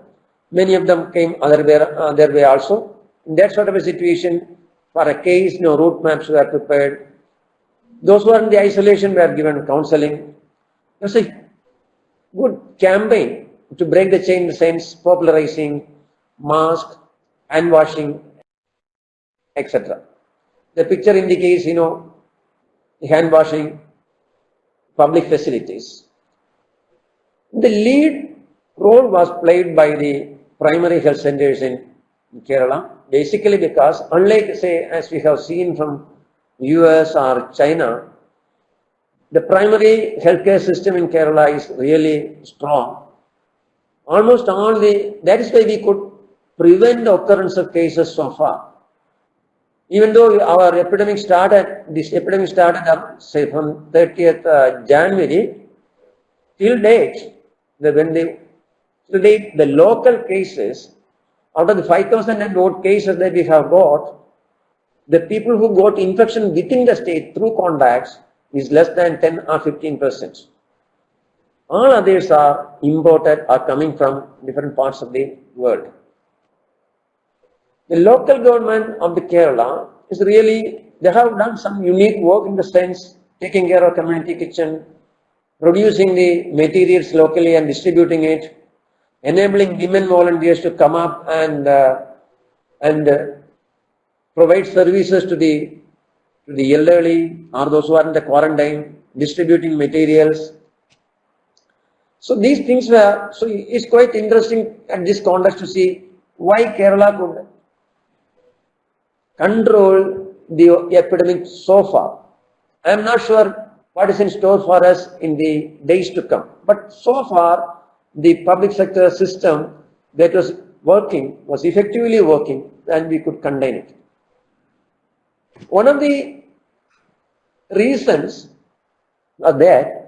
[SPEAKER 4] Many of them came other way also. In that sort of a situation, for a case, route maps were prepared. Those who are in the isolation were given counseling. It was a good campaign to break the chain in the sense popularizing mask, hand washing, etc. The picture indicates, hand washing, public facilities. The lead role was played by the primary health centers in Kerala, basically because unlike, say, as we have seen from US or China, the primary healthcare system in Kerala is really strong. Almost all that is why we could prevent the occurrence of cases so far. Even though this epidemic started, say, from 30th January, till date, the local cases, out of the 5,000 and odd cases that we have got, the people who got infection within the state through contacts is less than 10 or 15%. All others are imported or coming from different parts of the world. The local government of the Kerala is really, they have done some unique work in the sense taking care of community kitchen, producing the materials locally and distributing it, enabling women volunteers to come up and provide services to the elderly or those who are in the quarantine, distributing materials. So these things were, so it's quite interesting at this context to see why Kerala could control the epidemic so far. I am not sure what is in store for us in the days to come, but so far the public sector system that was effectively working, and we could contain it. One of the reasons are that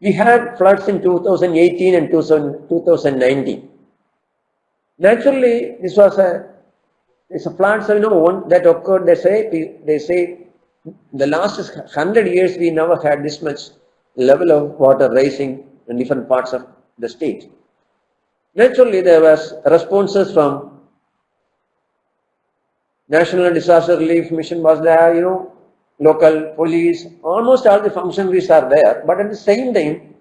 [SPEAKER 4] we had floods in 2018 and 2019. Naturally, this was it's a floods that occurred. They say the last 100 years we never had this much level of water rising in different parts of the state. Naturally, there was responses from National Disaster Relief Mission was there, local police, almost all the functionaries are there, but at the same time,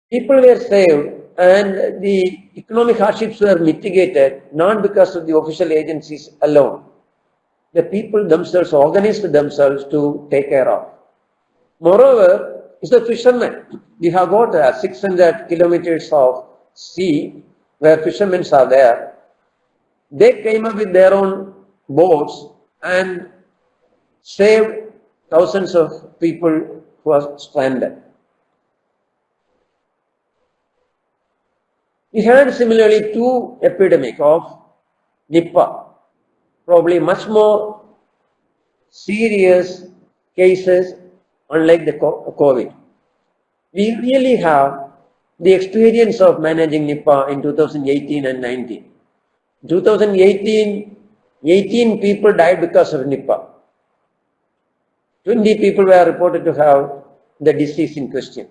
[SPEAKER 4] people were saved and the economic hardships were mitigated not because of the official agencies alone. The people themselves organized themselves to take care of. Moreover, it's the fishermen. We have got 600 kilometers of sea where fishermen are there. They came up with their own boats and saved thousands of people who are stranded. We had similarly two epidemics of Nipah, probably much more serious cases unlike the COVID. We really have the experience of managing Nipah in 2018 and 19. 2018, 18 people died because of Nipah. 20 people were reported to have the disease in question.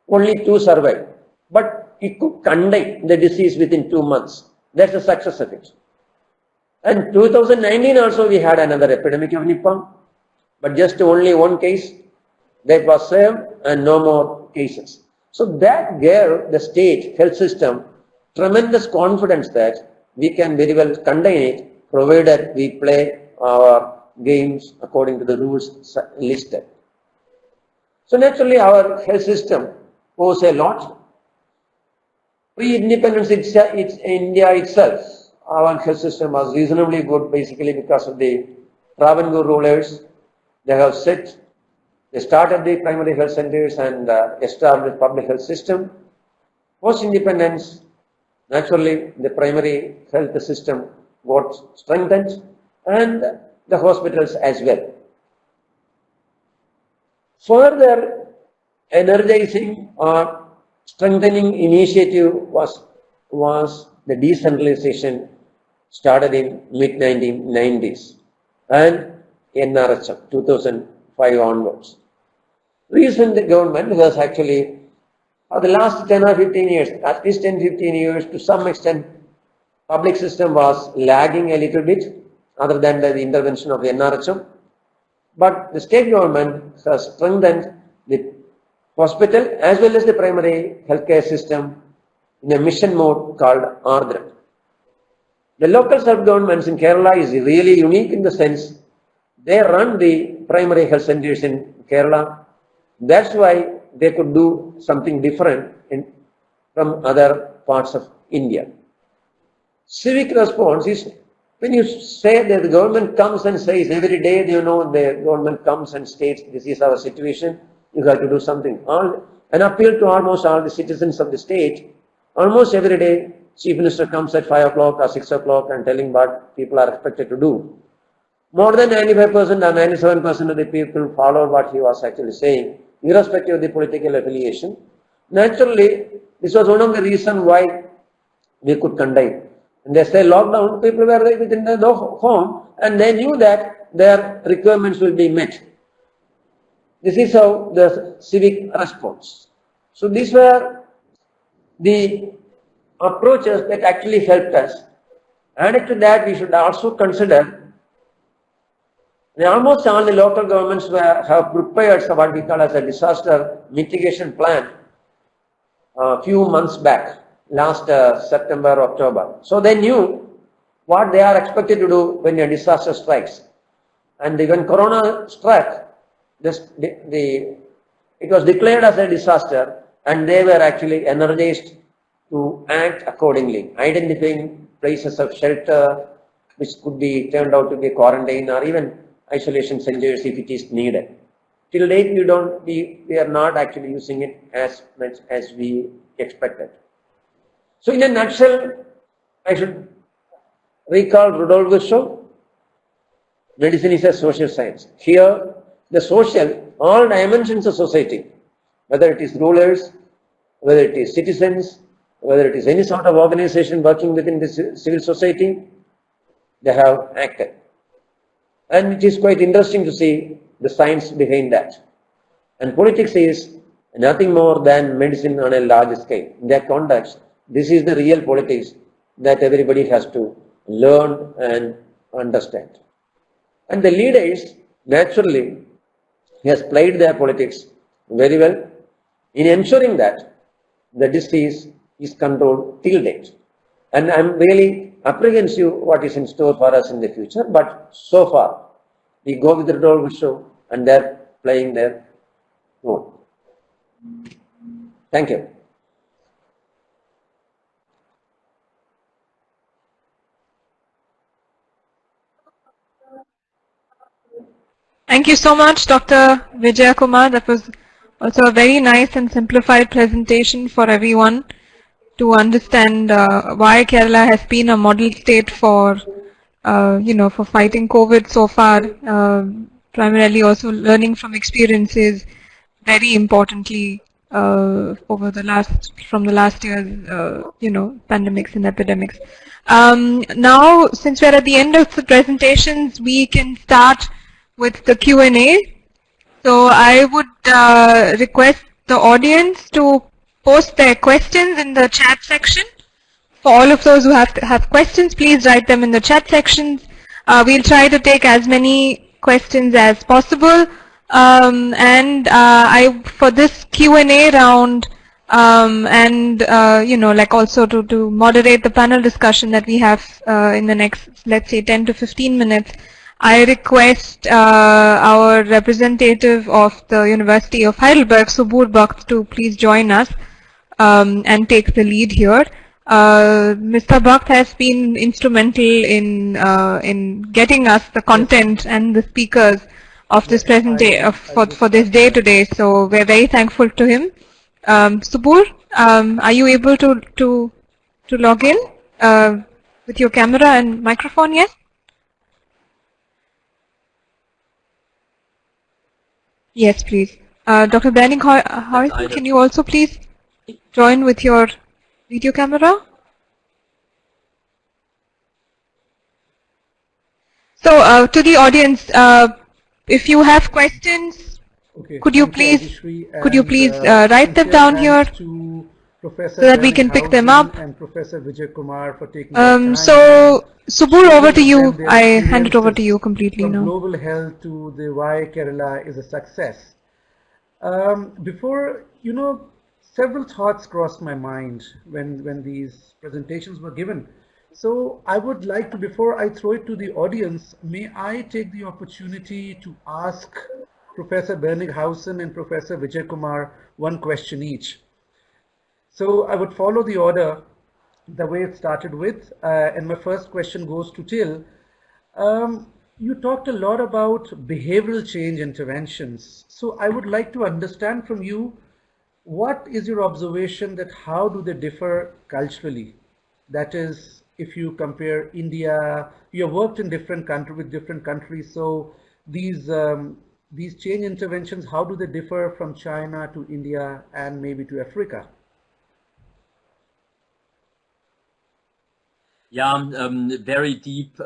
[SPEAKER 4] Only 2 survived. But it could contain the disease within 2 months. That's the success of it. And 2019 also we had another epidemic of Nipah, but just only 1 case that was saved and no more cases. So that gave the state health system tremendous confidence that we can very well contain it, provided we play our games according to the rules listed. So naturally our health system owes a lot. Pre-independence India itself, our health system was reasonably good basically because of the Travancore rulers. They started the primary health centers and established public health system. Post-independence, naturally the primary health system got strengthened, and the hospitals as well. Further energizing or strengthening initiative was the decentralization started in mid-1990s and NRHM 2005 onwards. Recent government has actually, for the last 10 or 15 years, at least 10-15 years, to some extent, public system was lagging a little bit other than the intervention of the NRHM. But the state government has strengthened the hospital as well as the primary healthcare system in a mission mode called RANDOMIZED. The local self-governments in Kerala is really unique in the sense they run the primary health centers in Kerala. That's why they could do something different from other parts of India. Civic response is when you say that the government comes and says every day, the government comes and states this is our situation, you have to do something. An appeal to almost all the citizens of the state. Almost every day, Chief Minister comes at 5 o'clock or 6 o'clock and telling what people are expected to do. More than 95% or 97% of the people followed what he was actually saying, irrespective of the political affiliation. Naturally, this was one of the reasons why we could contain. And they say lockdown, people were within their home and they knew that their requirements will be met. This is how the civic response. So these were the approaches that actually helped us. Added to that, we should also consider almost all the local governments have prepared what we call as a disaster mitigation plan a few months back, last September, October. So they knew what they are expected to do when a disaster strikes. And when Corona struck, it was declared as a disaster and they were actually energized to act accordingly, identifying places of shelter which could be turned out to be quarantine or even isolation centers if it is needed. Till date, we are not actually using it as much as we expected. So in a nutshell, I should recall Rudolf Virchow, medicine is a social science. Here, the social, all dimensions of society, whether it is rulers, whether it is citizens, whether it is any sort of organization working within the civil society, they have acted. And it is quite interesting to see the science behind that. And politics is nothing more than medicine on a large scale. In that context, this is the real politics that everybody has to learn and understand. And the leaders, naturally, has played their politics very well in ensuring that the disease is controlled till date. And I'm really apprehensive what is in store for us in the future, but so far, we go with the Rudolf Virchow and they're playing their role. Thank you.
[SPEAKER 1] Thank you so much, Dr. Vijay Kumar. That was also a very nice and simplified presentation for everyone to understand why Kerala has been a model state for, for fighting COVID so far. Primarily also learning from experiences, very importantly, from the last year's, pandemics and epidemics. Now, since we're at the end of the presentations, we can start with the Q&A. So I would request the audience to post their questions in the chat section. For all of those who have questions, please write them in the chat sections. We'll try to take as many questions as possible. For this Q&A round, also to moderate the panel discussion that we have in the next, let's say, 10 to 15 minutes, I request our representative of the University of Heidelberg, Subur Bakht, to please join us and take the lead here. Mr. Bakht has been instrumental in getting us the content and the speakers of this presentation for this day today. So we're very thankful to him. Subur, are you able to log in with your camera and microphone, yes? Yes, please. Dr. Banning, can you also please join with your video camera? So, to the audience, if you have questions, could you please write them down here so that we can pick them up?
[SPEAKER 5] And Professor Vijay Kumar for taking time.
[SPEAKER 1] So, Subur, over to you. I hand it over to you completely
[SPEAKER 5] from
[SPEAKER 1] now.
[SPEAKER 5] Global health to the why Kerala is a success. Before, several thoughts crossed my mind when these presentations were given. So I would like to, before I throw it to the audience, may I take the opportunity to ask Professor Berninghausen and Professor Vijay Kumar one question each. So I would follow the order the way it started with, and my first question goes to Till. You talked a lot about behavioral change interventions. So I would like to understand from you, what is your observation that how do they differ culturally? That is, if you compare India, you have worked in different countries with different countries. So these change interventions, how do they differ from China to India and maybe to Africa?
[SPEAKER 3] Yeah, very deep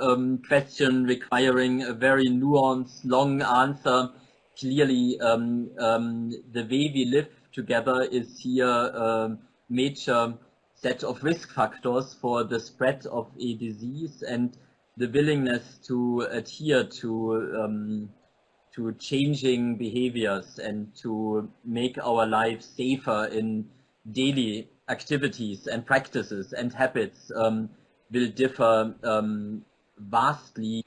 [SPEAKER 3] question requiring a very nuanced, long answer. Clearly, the way we live together is here a major set of risk factors for the spread of a disease, and the willingness to adhere to changing behaviors and to make our lives safer in daily activities and practices and habits will differ vastly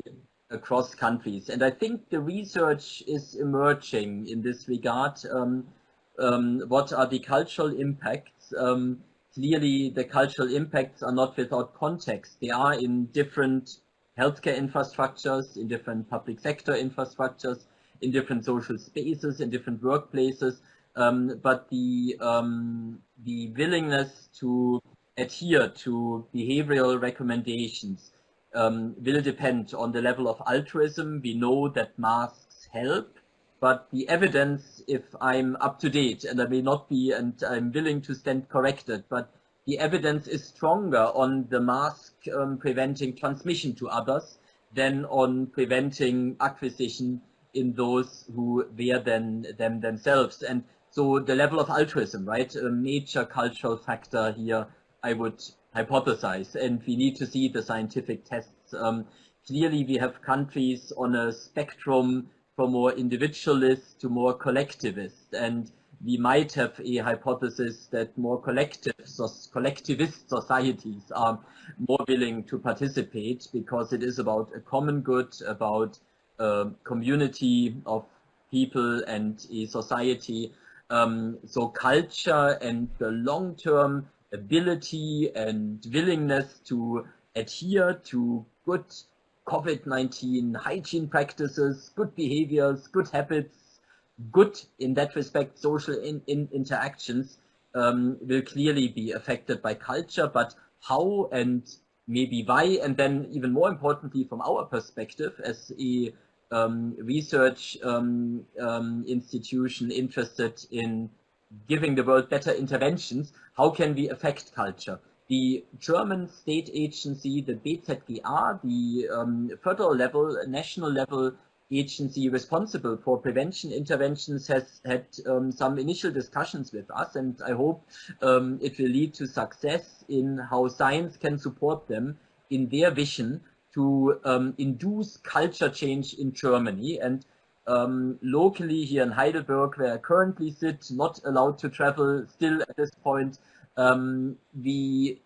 [SPEAKER 3] across countries. And I think the research is emerging in this regard. What are the cultural impacts? Clearly, the cultural impacts are not without context. They are in different healthcare infrastructures, in different public sector infrastructures, in different social spaces, in different workplaces. But the willingness to adhere to behavioral recommendations will depend on the level of altruism. We know that masks help, but the evidence, if I'm up to date, and I may not be, and I'm willing to stand corrected, but the evidence is stronger on the mask preventing transmission to others than on preventing acquisition in those who wear them themselves. And so the level of altruism, right, a major cultural factor here, I would hypothesize, and we need to see the scientific tests. Clearly, we have countries on a spectrum from more individualist to more collectivist, and we might have a hypothesis that more collectivist societies are more willing to participate because it is about a common good, about a community of people and a society. So culture and the long-term ability and willingness to adhere to good COVID-19 hygiene practices, good behaviors, good habits, good in that respect social interactions will clearly be affected by culture, but how and maybe why, and then even more importantly from our perspective as a research institution interested in giving the world better interventions, how can we affect culture? The German state agency, the BZGR, the federal level, national level agency responsible for prevention interventions, has had some initial discussions with us, and I hope it will lead to success in how science can support them in their vision to induce culture change in Germany. And locally here in Heidelberg, where I currently sit, not allowed to travel still at this point, we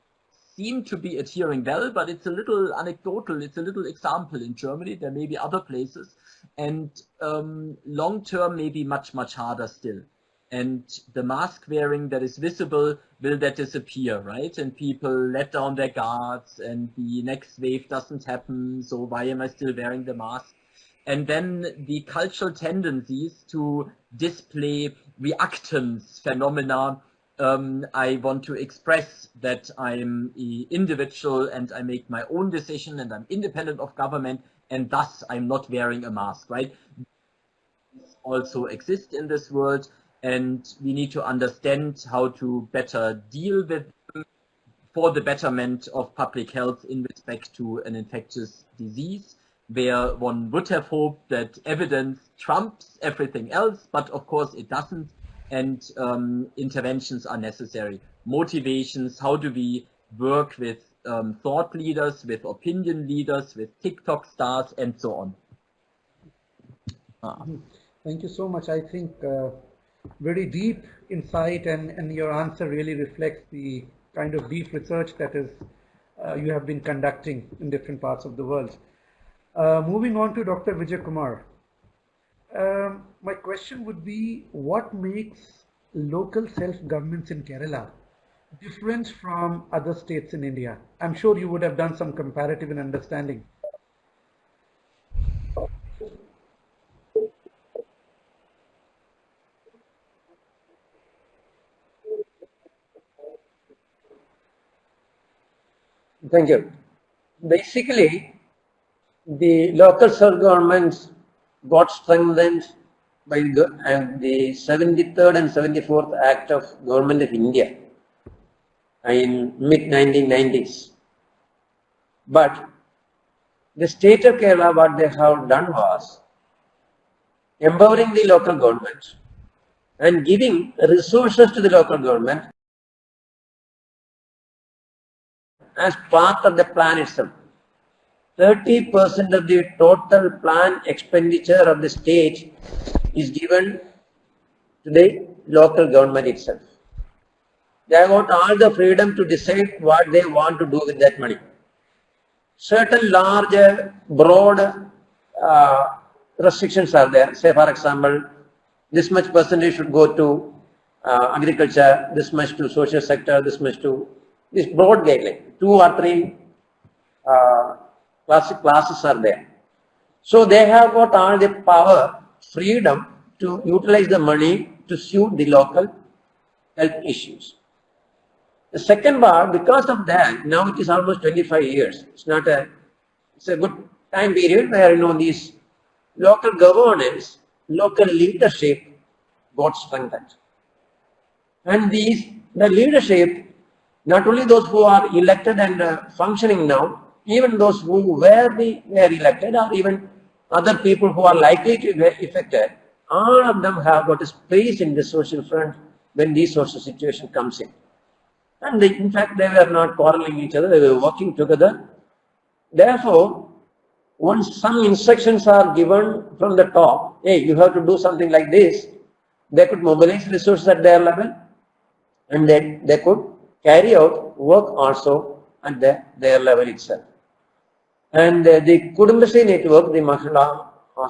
[SPEAKER 3] seem to be adhering well, but it's a little anecdotal, it's a little example in Germany. There may be other places, and long term maybe much harder still. And the mask wearing that is visible, will that disappear, right? And people let down their guards, and the next wave doesn't happen, so why am I still wearing the mask? And then the cultural tendencies to display reactance phenomena I want to express that I'm an individual and I make my own decision and I'm independent of government, and thus I'm not wearing a mask, right? Also exist in this world, and we need to understand how to better deal with them for the betterment of public health in respect to an infectious disease, where one would have hoped that evidence trumps everything else, but of course it doesn't, and interventions are necessary. Motivations, how do we work with thought leaders, with opinion leaders, with TikTok stars, and so on.
[SPEAKER 5] Thank you so much. I think very deep insight, and your answer really reflects the kind of deep research that is you have been conducting in different parts of the world. Moving on to Dr. Vijay Kumar. My question would be, what makes local self-governments in Kerala different from other states in India? I'm sure you would have done some comparative and understanding.
[SPEAKER 4] Thank you. Basically, the local self-governments got strengthened by the 73rd and 74th Act of Government of India in mid-1990s. But the state of Kerala, what they have done was empowering the local government and giving resources to the local government as part of the plan itself. 30% of the total plan expenditure of the state is given to the local government itself. They have got all the freedom to decide what they want to do with that money. Certain large, broad restrictions are there. Say, for example, this much percentage should go to agriculture, this much to social sector, this much to this broad guideline. 2 or 3 classes are there. So they have got all the power, freedom to utilize the money to suit the local health issues. The second part, because of that, now it is almost 25 years. It's a good time period where these local governance, local leadership got strengthened. And the leadership, not only those who are elected and functioning now, even those who were elected, or even other people who are likely to be affected, all of them have got a space in the social front when this social situation comes in. And in fact, they were not quarreling each other, they were working together. Therefore, once some instructions are given from the top, hey, you have to do something like this, they could mobilize resources at their level, and then they could carry out work also at their level itself. And the Kudumbashree network, the Mahila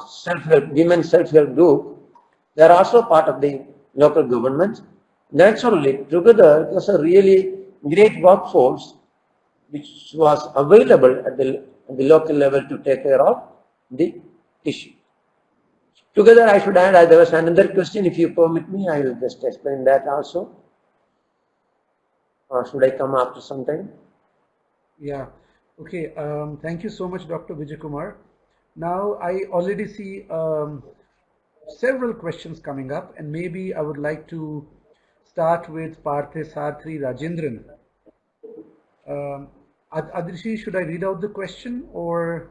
[SPEAKER 4] self-help, women self-help group, they are also part of the local government. Naturally, together it was a really great workforce which was available at the local level to take care of the issue. Together, I should add, there was another question, if you permit me, I will just explain that also. Or should I come after some time?
[SPEAKER 5] Yeah. Okay. Thank you so much, Dr. Vijay Kumar. Now, I already see several questions coming up, and maybe I would like to start with Parthe Sarthri Rajendran. Adrishi, should I read out the question or?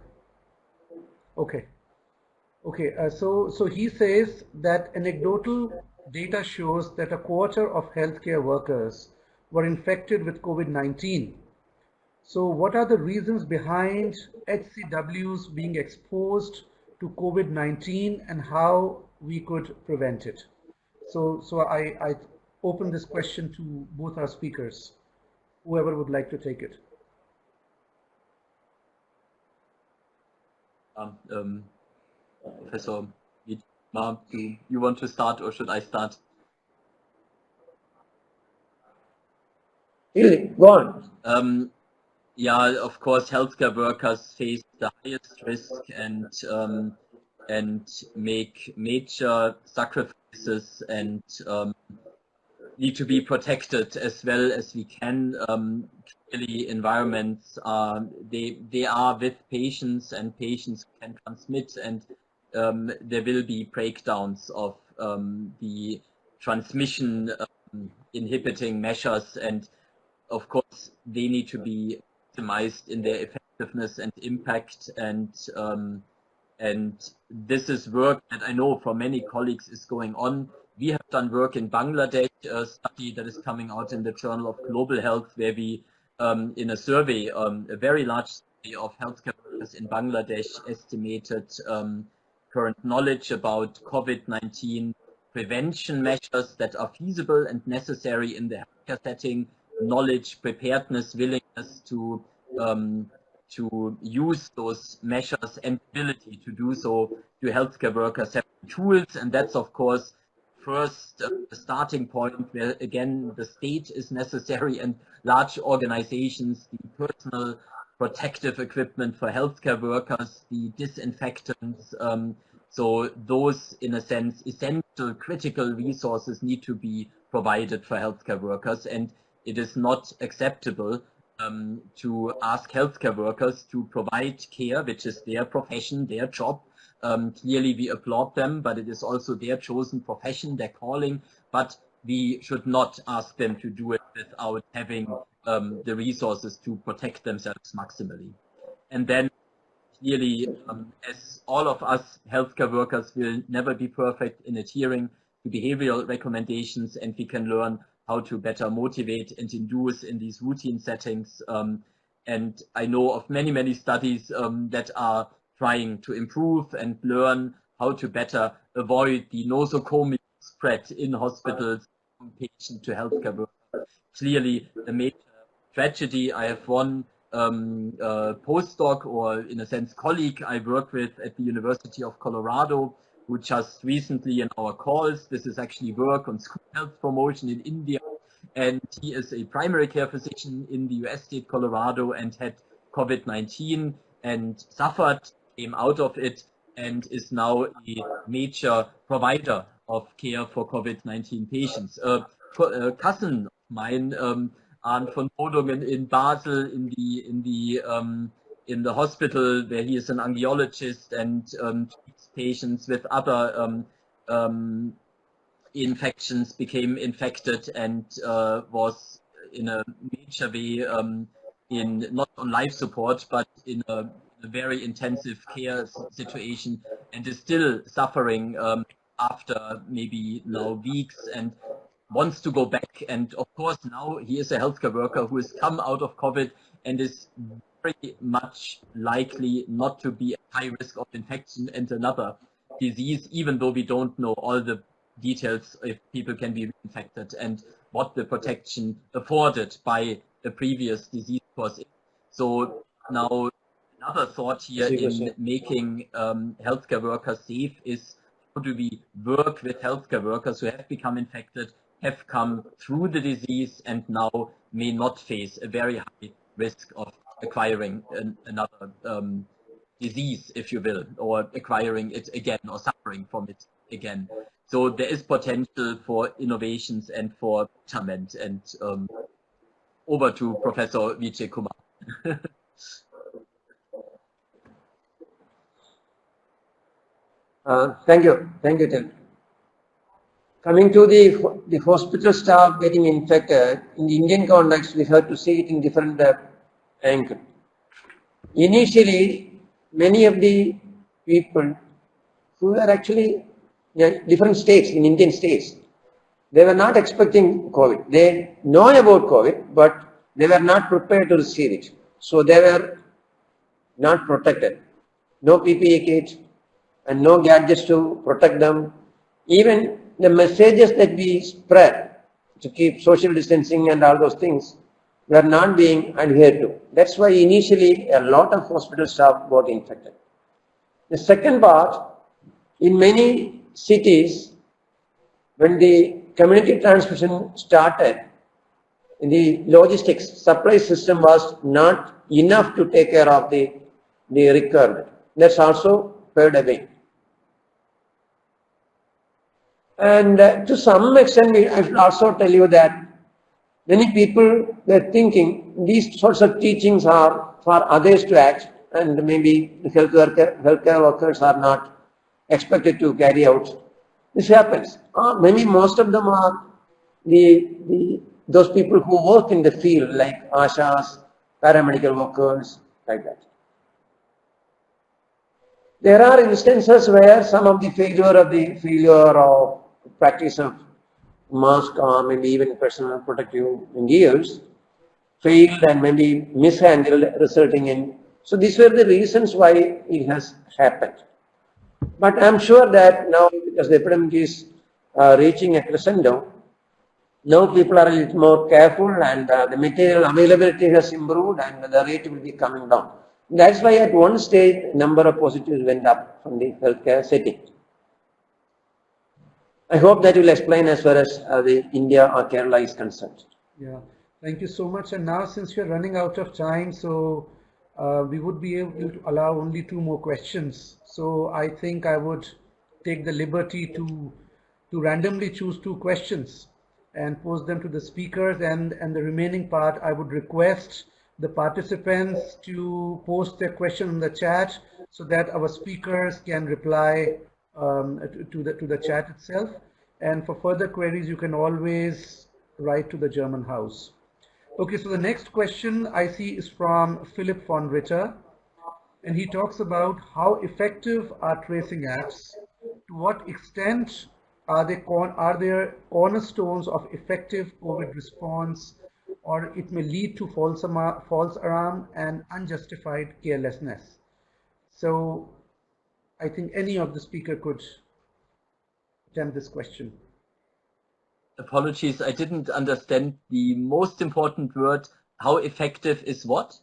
[SPEAKER 5] Okay. Okay. So he says that anecdotal data shows that a quarter of healthcare workers were infected with COVID-19. So what are the reasons behind HCWs being exposed to COVID-19 and how we could prevent it? So I open this question to both our speakers, whoever would like to take it.
[SPEAKER 3] Professor Vidma, do you want to start or should I start?
[SPEAKER 4] Really? Go on.
[SPEAKER 3] Yeah, of course, healthcare workers face the highest risk and make major sacrifices and need to be protected as well as we can. Clearly, environments they are with patients, and patients can transmit, and there will be breakdowns of the transmission inhibiting measures, and of course they need to be optimized in their effectiveness and impact, and this is work that I know from many colleagues is going on. We have done work in Bangladesh, a study that is coming out in the Journal of Global Health, where we, in a survey, a very large survey of healthcare workers in Bangladesh, estimated current knowledge about COVID-19 prevention measures that are feasible and necessary in the healthcare setting, knowledge, preparedness, willingness to use those measures, and ability to do so. To healthcare workers have tools, and that's of course first starting point, where again the state is necessary, and large organizations, the personal protective equipment for healthcare workers, the disinfectants. So those, in a sense, essential critical resources need to be provided for healthcare workers, and it is not acceptable to ask healthcare workers to provide care, which is their profession, their job. Clearly we applaud them, but it is also their chosen profession, their calling, but we should not ask them to do it without having the resources to protect themselves maximally. And then clearly, as all of us healthcare workers will never be perfect in adhering to behavioral recommendations, and we can learn how to better motivate and induce in these routine settings. And I know of many, many studies that are trying to improve and learn how to better avoid the nosocomial spread in hospitals from patient to healthcare workers. Clearly a major tragedy. I have one postdoc, or in a sense colleague I work with at the University of Colorado, who just recently in our calls, this is actually work on school health promotion in India, and he is a primary care physician in the US state Colorado and had COVID-19 and suffered, came out of it, and is now a major provider of care for COVID-19 patients. A cousin of mine, Arndt von Bodungen in Basel, in the hospital where he is an angiologist and treats patients with other infections, became infected and was in a major way in not on life support, but in a very intensive care situation, and is still suffering after maybe now weeks, and wants to go back. And of course now he is a healthcare worker who has come out of COVID and is very much likely not to be at high risk of infection and another disease, even though we don't know all the details if people can be infected and what the protection afforded by the previous disease was. So now another thought here in making healthcare workers safe is, how do we work with healthcare workers who have become infected, have come through the disease, and now may not face a very high risk of acquiring another disease, if you will, or acquiring it again or suffering from it again. So there is potential for innovations and for betterment. And over to Professor Vijay Kumar.
[SPEAKER 4] Thank you, Tim. Coming to the hospital staff getting infected, in the Indian context, we have to see it in different angles. Initially, many of the people who were actually in different states, in Indian states, they were not expecting COVID. They know about COVID, but they were not prepared to receive it. So they were not protected. No PPE kit and no gadgets to protect them. Even the messages that we spread to keep social distancing and all those things were not being adhered to. That's why initially a lot of hospital staff got infected. The second part, in many cities, when the community transmission started, the logistics supply system was not enough to take care of the requirement. That's also faded away. And to some extent, I should also tell you that many people were thinking these sorts of teachings are for others to act, and maybe the healthcare workers are not expected to carry out. This happens. Most of them are those people who work in the field, like ASHAs, paramedical workers, like that. There are instances where some of the failure of practice of mask or maybe even personal protective gears failed and maybe mishandled, resulting in. So these were the reasons why it has happened. But I'm sure that now, because the epidemic is reaching a crescendo, now people are a little more careful, and the material availability has improved and the rate will be coming down. That's why at one stage, number of positives went up from the healthcare setting. I hope that will explain as far as the India or Kerala is concerned.
[SPEAKER 5] Yeah, thank you so much. And now, since we're running out of time, so we would be able to allow only 2 more questions. So I think I would take the liberty to randomly choose 2 questions and pose them to the speakers, and the remaining part I would request the participants to post their question in the chat so that our speakers can reply to the chat itself. And for further queries, you can always write to the German House. Okay, so the next question I see is from Philip von Ritter, and he talks about how effective are tracing apps, to what extent are there cornerstones of effective COVID response, or it may lead to false alarm and unjustified carelessness. So I think any of the speaker could attempt this question.
[SPEAKER 3] Apologies, I didn't understand the most important word. How effective is what?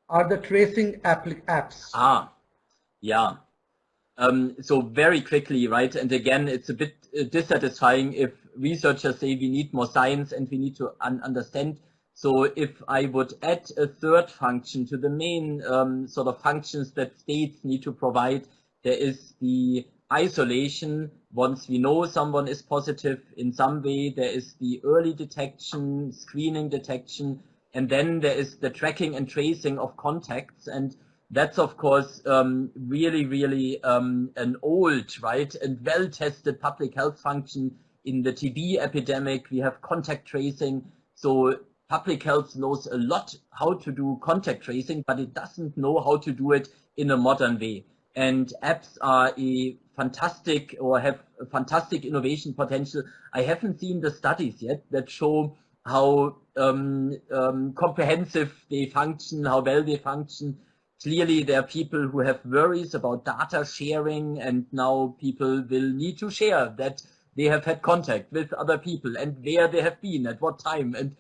[SPEAKER 5] Are the tracing apps?
[SPEAKER 3] Yeah. So very quickly, right? And again, it's a bit dissatisfying if researchers say we need more science and we need to understand. So if I would add a third function to the main sort of functions that states need to provide, there is the isolation. Once we know someone is positive in some way, there is the early detection, screening detection, and then there is the tracking and tracing of contacts. And that's, of course, really an old, right, and well-tested public health function. In the TB epidemic, we have contact tracing. So public health knows a lot how to do contact tracing, but it doesn't know how to do it in a modern way. And apps are a fantastic, or have a fantastic innovation potential. I haven't seen the studies yet that show how comprehensive they function, how well they function. Clearly, there are people who have worries about data sharing, and now people will need to share that they have had contact with other people and where they have been at what time. And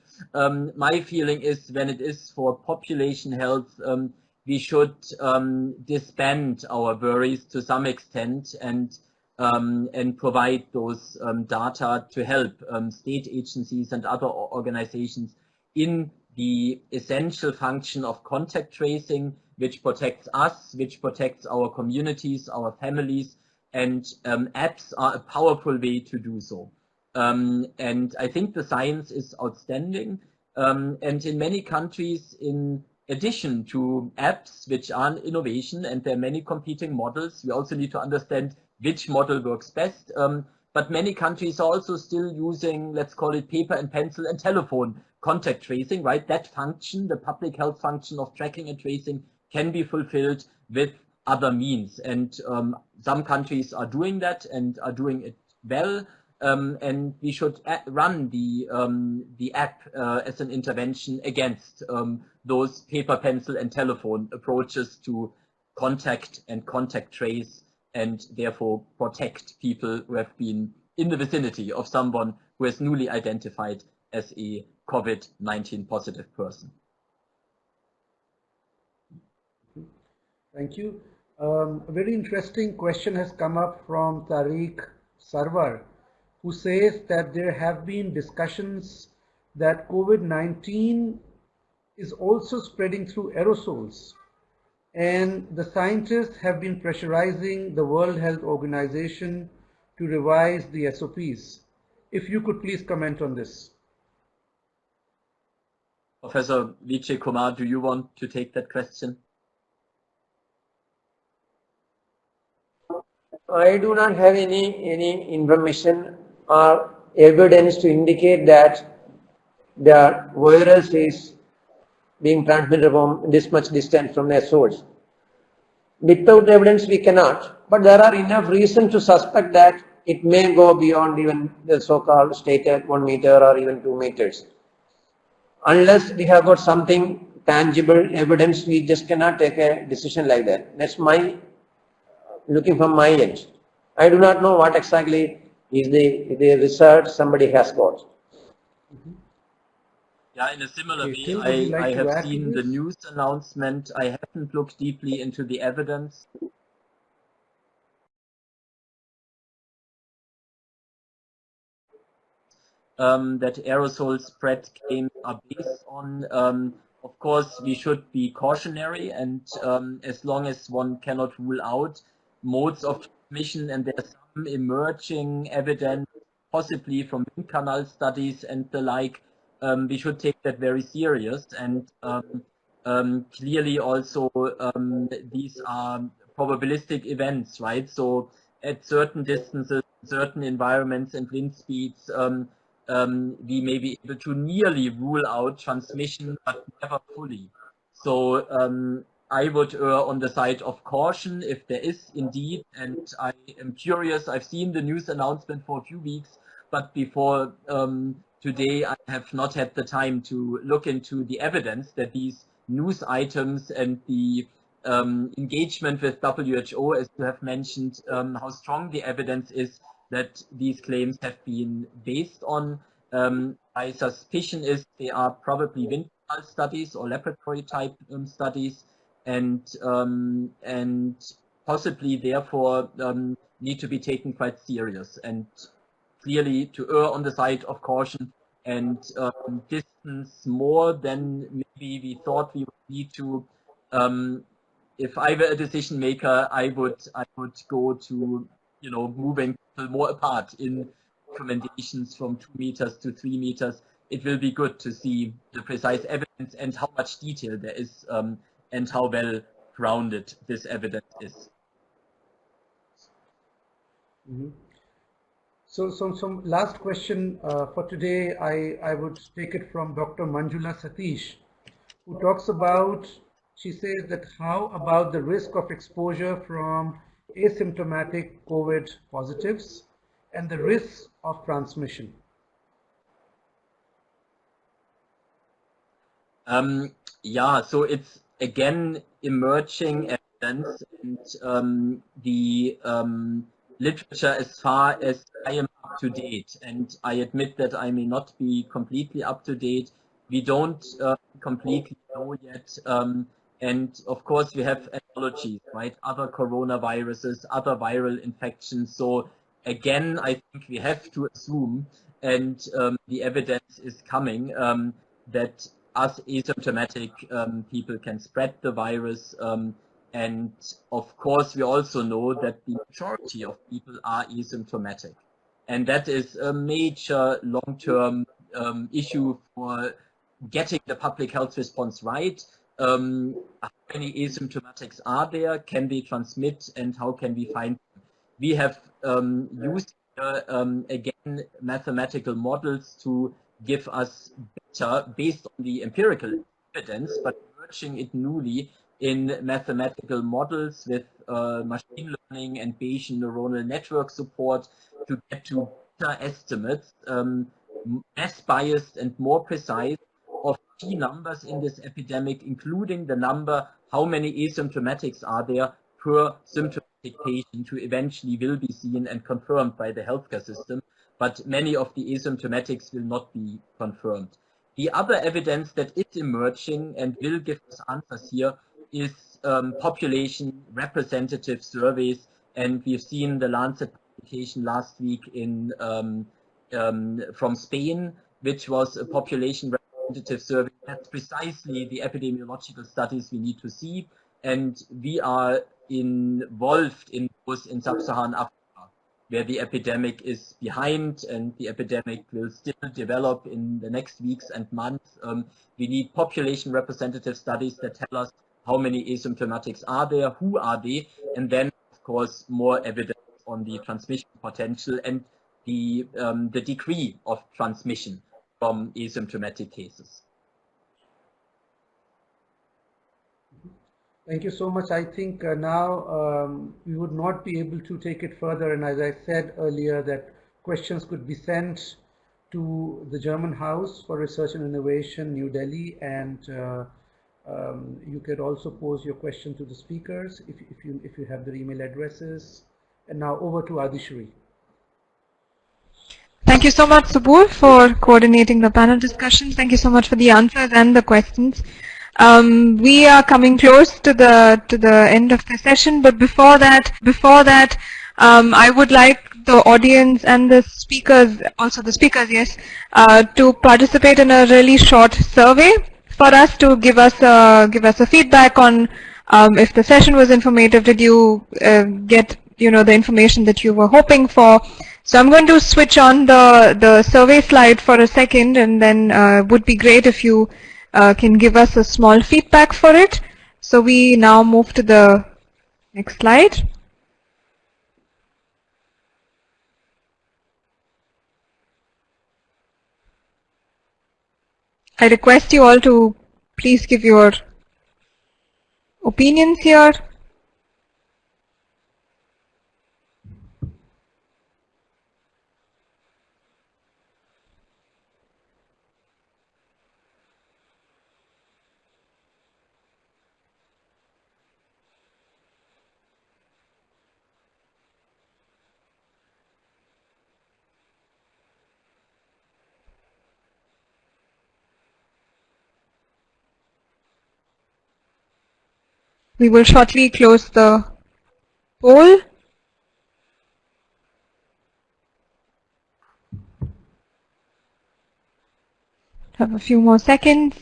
[SPEAKER 3] my feeling is, when it is for population health, we should disband our worries to some extent and provide those data to help state agencies and other organizations in the essential function of contact tracing, which protects us, which protects our communities, our families, and apps are a powerful way to do so. And I think the science is outstanding. And in many countries, in addition to apps, which are an innovation, and there are many competing models, we also need to understand which model works best. But many countries are also still using, let's call it paper and pencil and telephone contact tracing, right? That function, the public health function of tracking and tracing, can be fulfilled with other means. And some countries are doing that and are doing it well. And we should run the app as an intervention against those paper, pencil, and telephone approaches to contact and contact trace, and therefore protect people who have been in the vicinity of someone who is newly identified as a COVID-19 positive person.
[SPEAKER 5] Thank you. A very interesting question has come up from Tariq Sarwar, who says that there have been discussions that COVID-19 is also spreading through aerosols, and the scientists have been pressurizing the World Health Organization to revise the SOPs. If you could please comment on this.
[SPEAKER 3] Professor Vijay Kumar, do you want to take that question?
[SPEAKER 4] I do not have any information or evidence to indicate that the virus is being transmitted from this much distance from their source. Without evidence we cannot, but there are enough reasons to suspect that it may go beyond even the so-called stated 1 meter or even 2 meters. Unless we have got something tangible evidence, we just cannot take a decision like that. That's my looking from my end. I do not know what exactly is the research somebody has got.
[SPEAKER 3] Yeah, in a similar way,
[SPEAKER 5] Till, would you like
[SPEAKER 3] I
[SPEAKER 5] to
[SPEAKER 3] have
[SPEAKER 5] add to
[SPEAKER 3] seen the
[SPEAKER 5] this?
[SPEAKER 3] news announcement. I haven't looked deeply into the evidence. That aerosol spread claims are based on. Of course, we should be cautionary, and as long as one cannot rule out modes of transmission, and there's some emerging evidence, possibly from wind canal studies and the like, we should take that very serious. And clearly, also these are probabilistic events, right? So at certain distances, certain environments and wind speeds, we may be able to nearly rule out transmission, but never fully. So I would err on the side of caution if there is indeed, and I am curious. I've seen the news announcement for a few weeks, but before today I have not had the time to look into the evidence that these news items and the engagement with WHO, as you have mentioned, how strong the evidence is that these claims have been based on. My suspicion is they are probably wind canal studies or laboratory type studies, and possibly therefore need to be taken quite serious, and clearly to err on the side of caution and distance more than maybe we thought we would need to. If I were a decision maker, I would go to, you know, moving more apart in recommendations from 2 meters to 3 meters. It will be good to see the precise evidence and how much detail there is, and how well grounded this evidence is.
[SPEAKER 5] Mm-hmm. So some last question for today. I would take it from Dr. Manjula Satish, who talks about, she says that how about the risk of exposure from asymptomatic COVID positives and the risk of transmission?
[SPEAKER 3] Yeah, so it's again emerging evidence, and the literature, as far as I am up to date, and I admit that I may not be completely up to date, we don't completely know yet. And of course, we have analogies, right? Other coronaviruses, other viral infections. So again, I think we have to assume, and the evidence is coming, that us asymptomatic people can spread the virus. And of course, we also know that the majority of people are asymptomatic. And that is a major long-term issue for getting the public health response right. How many asymptomatics are there? Can they transmit? And how can we find them? We have used, again, mathematical models to give us better, based on the empirical evidence, but merging it newly in mathematical models with machine learning and Bayesian neuronal network support to get to better estimates, less biased and more precise, of key numbers in this epidemic, including the number, how many asymptomatics are there per symptomatic patient who eventually will be seen and confirmed by the healthcare system. But many of the asymptomatics will not be confirmed. The other evidence that is emerging and will give us answers here is population representative surveys, and we've seen the Lancet publication last week in from Spain, which was a population representative survey. That's precisely the epidemiological studies we need to see, and we are involved in those in sub-Saharan Africa. where the epidemic is behind and the epidemic will still develop in the next weeks and months. We need population representative studies that tell us how many asymptomatics are there, who are they, and then, of course, more evidence on the transmission potential and the degree of transmission from asymptomatic cases.
[SPEAKER 5] Thank you so much. I think now we would not be able to take it further, and as I said earlier, that questions could be sent to the German House for Research and Innovation, New Delhi, and you could also pose your question to the speakers if you have their email addresses. And now over to Adishri.
[SPEAKER 1] Thank you so much, Subur, for coordinating the panel discussion. Thank you so much for the answers and the questions. We are coming close to the end of the session, but before that, I would like the audience and the speakers, also the speakers, yes, to participate in a really short survey for us to give us a feedback on if the session was informative. Did you get the information that you were hoping for? So I'm going to switch on the survey slide for a second, and then would be great if you can give us a small feedback for it. So we now move to the next slide. I request you all to please give your opinions here. We will shortly close the poll. Have a few more seconds.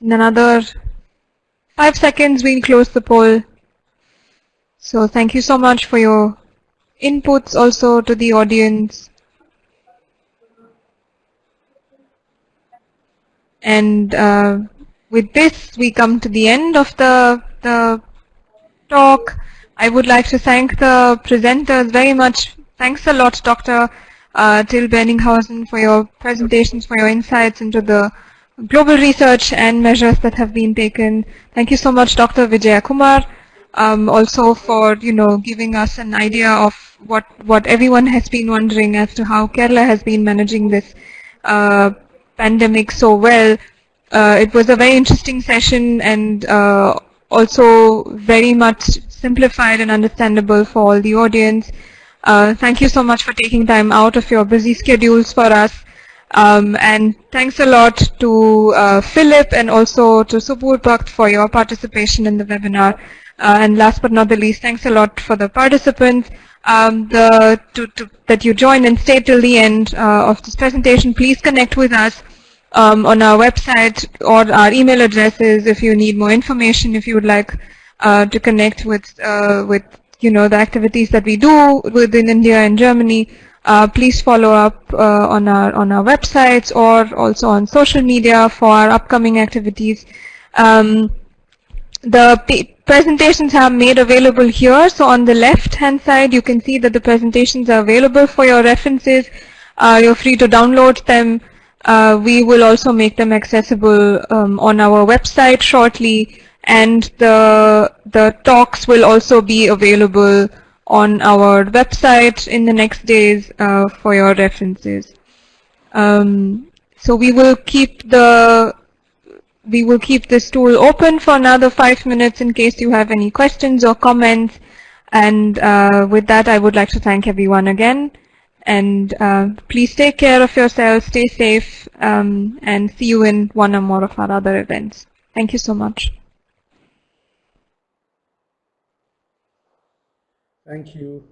[SPEAKER 1] In another 5 seconds, we'll close the poll. So thank you so much for your inputs, also to the audience. And with this, we come to the end of the talk. I would like to thank the presenters very much. Thanks a lot, Dr. Till Benninghausen, for your presentations, for your insights into the global research and measures that have been taken. Thank you so much, Dr. Vijaya Kumar, also for giving us an idea of what everyone has been wondering as to how Kerala has been managing this pandemic so well. It was a very interesting session and also very much simplified and understandable for all the audience. Thank you so much for taking time out of your busy schedules for us. And thanks a lot to Philip and also to Subur Bhakt for your participation in the webinar. And last but not the least, thanks a lot for the participants that you joined and stayed till the end of this presentation. Please connect with us on our website or our email addresses if you need more information, if you would like to connect with the activities that we do within India and Germany. Please follow up on our websites or also on social media for our upcoming activities. The presentations are made available here. So on the left hand side, you can see that the presentations are available for your references. You're free to download them. We will also make them accessible on our website shortly, and the talks will also be available on our website in the next days for your references. So we will keep this tool open for another 5 minutes in case you have any questions or comments. And with that, I would like to thank everyone again. And please take care of yourselves, stay safe, and see you in one or more of our other events. Thank you so much.
[SPEAKER 5] Thank you.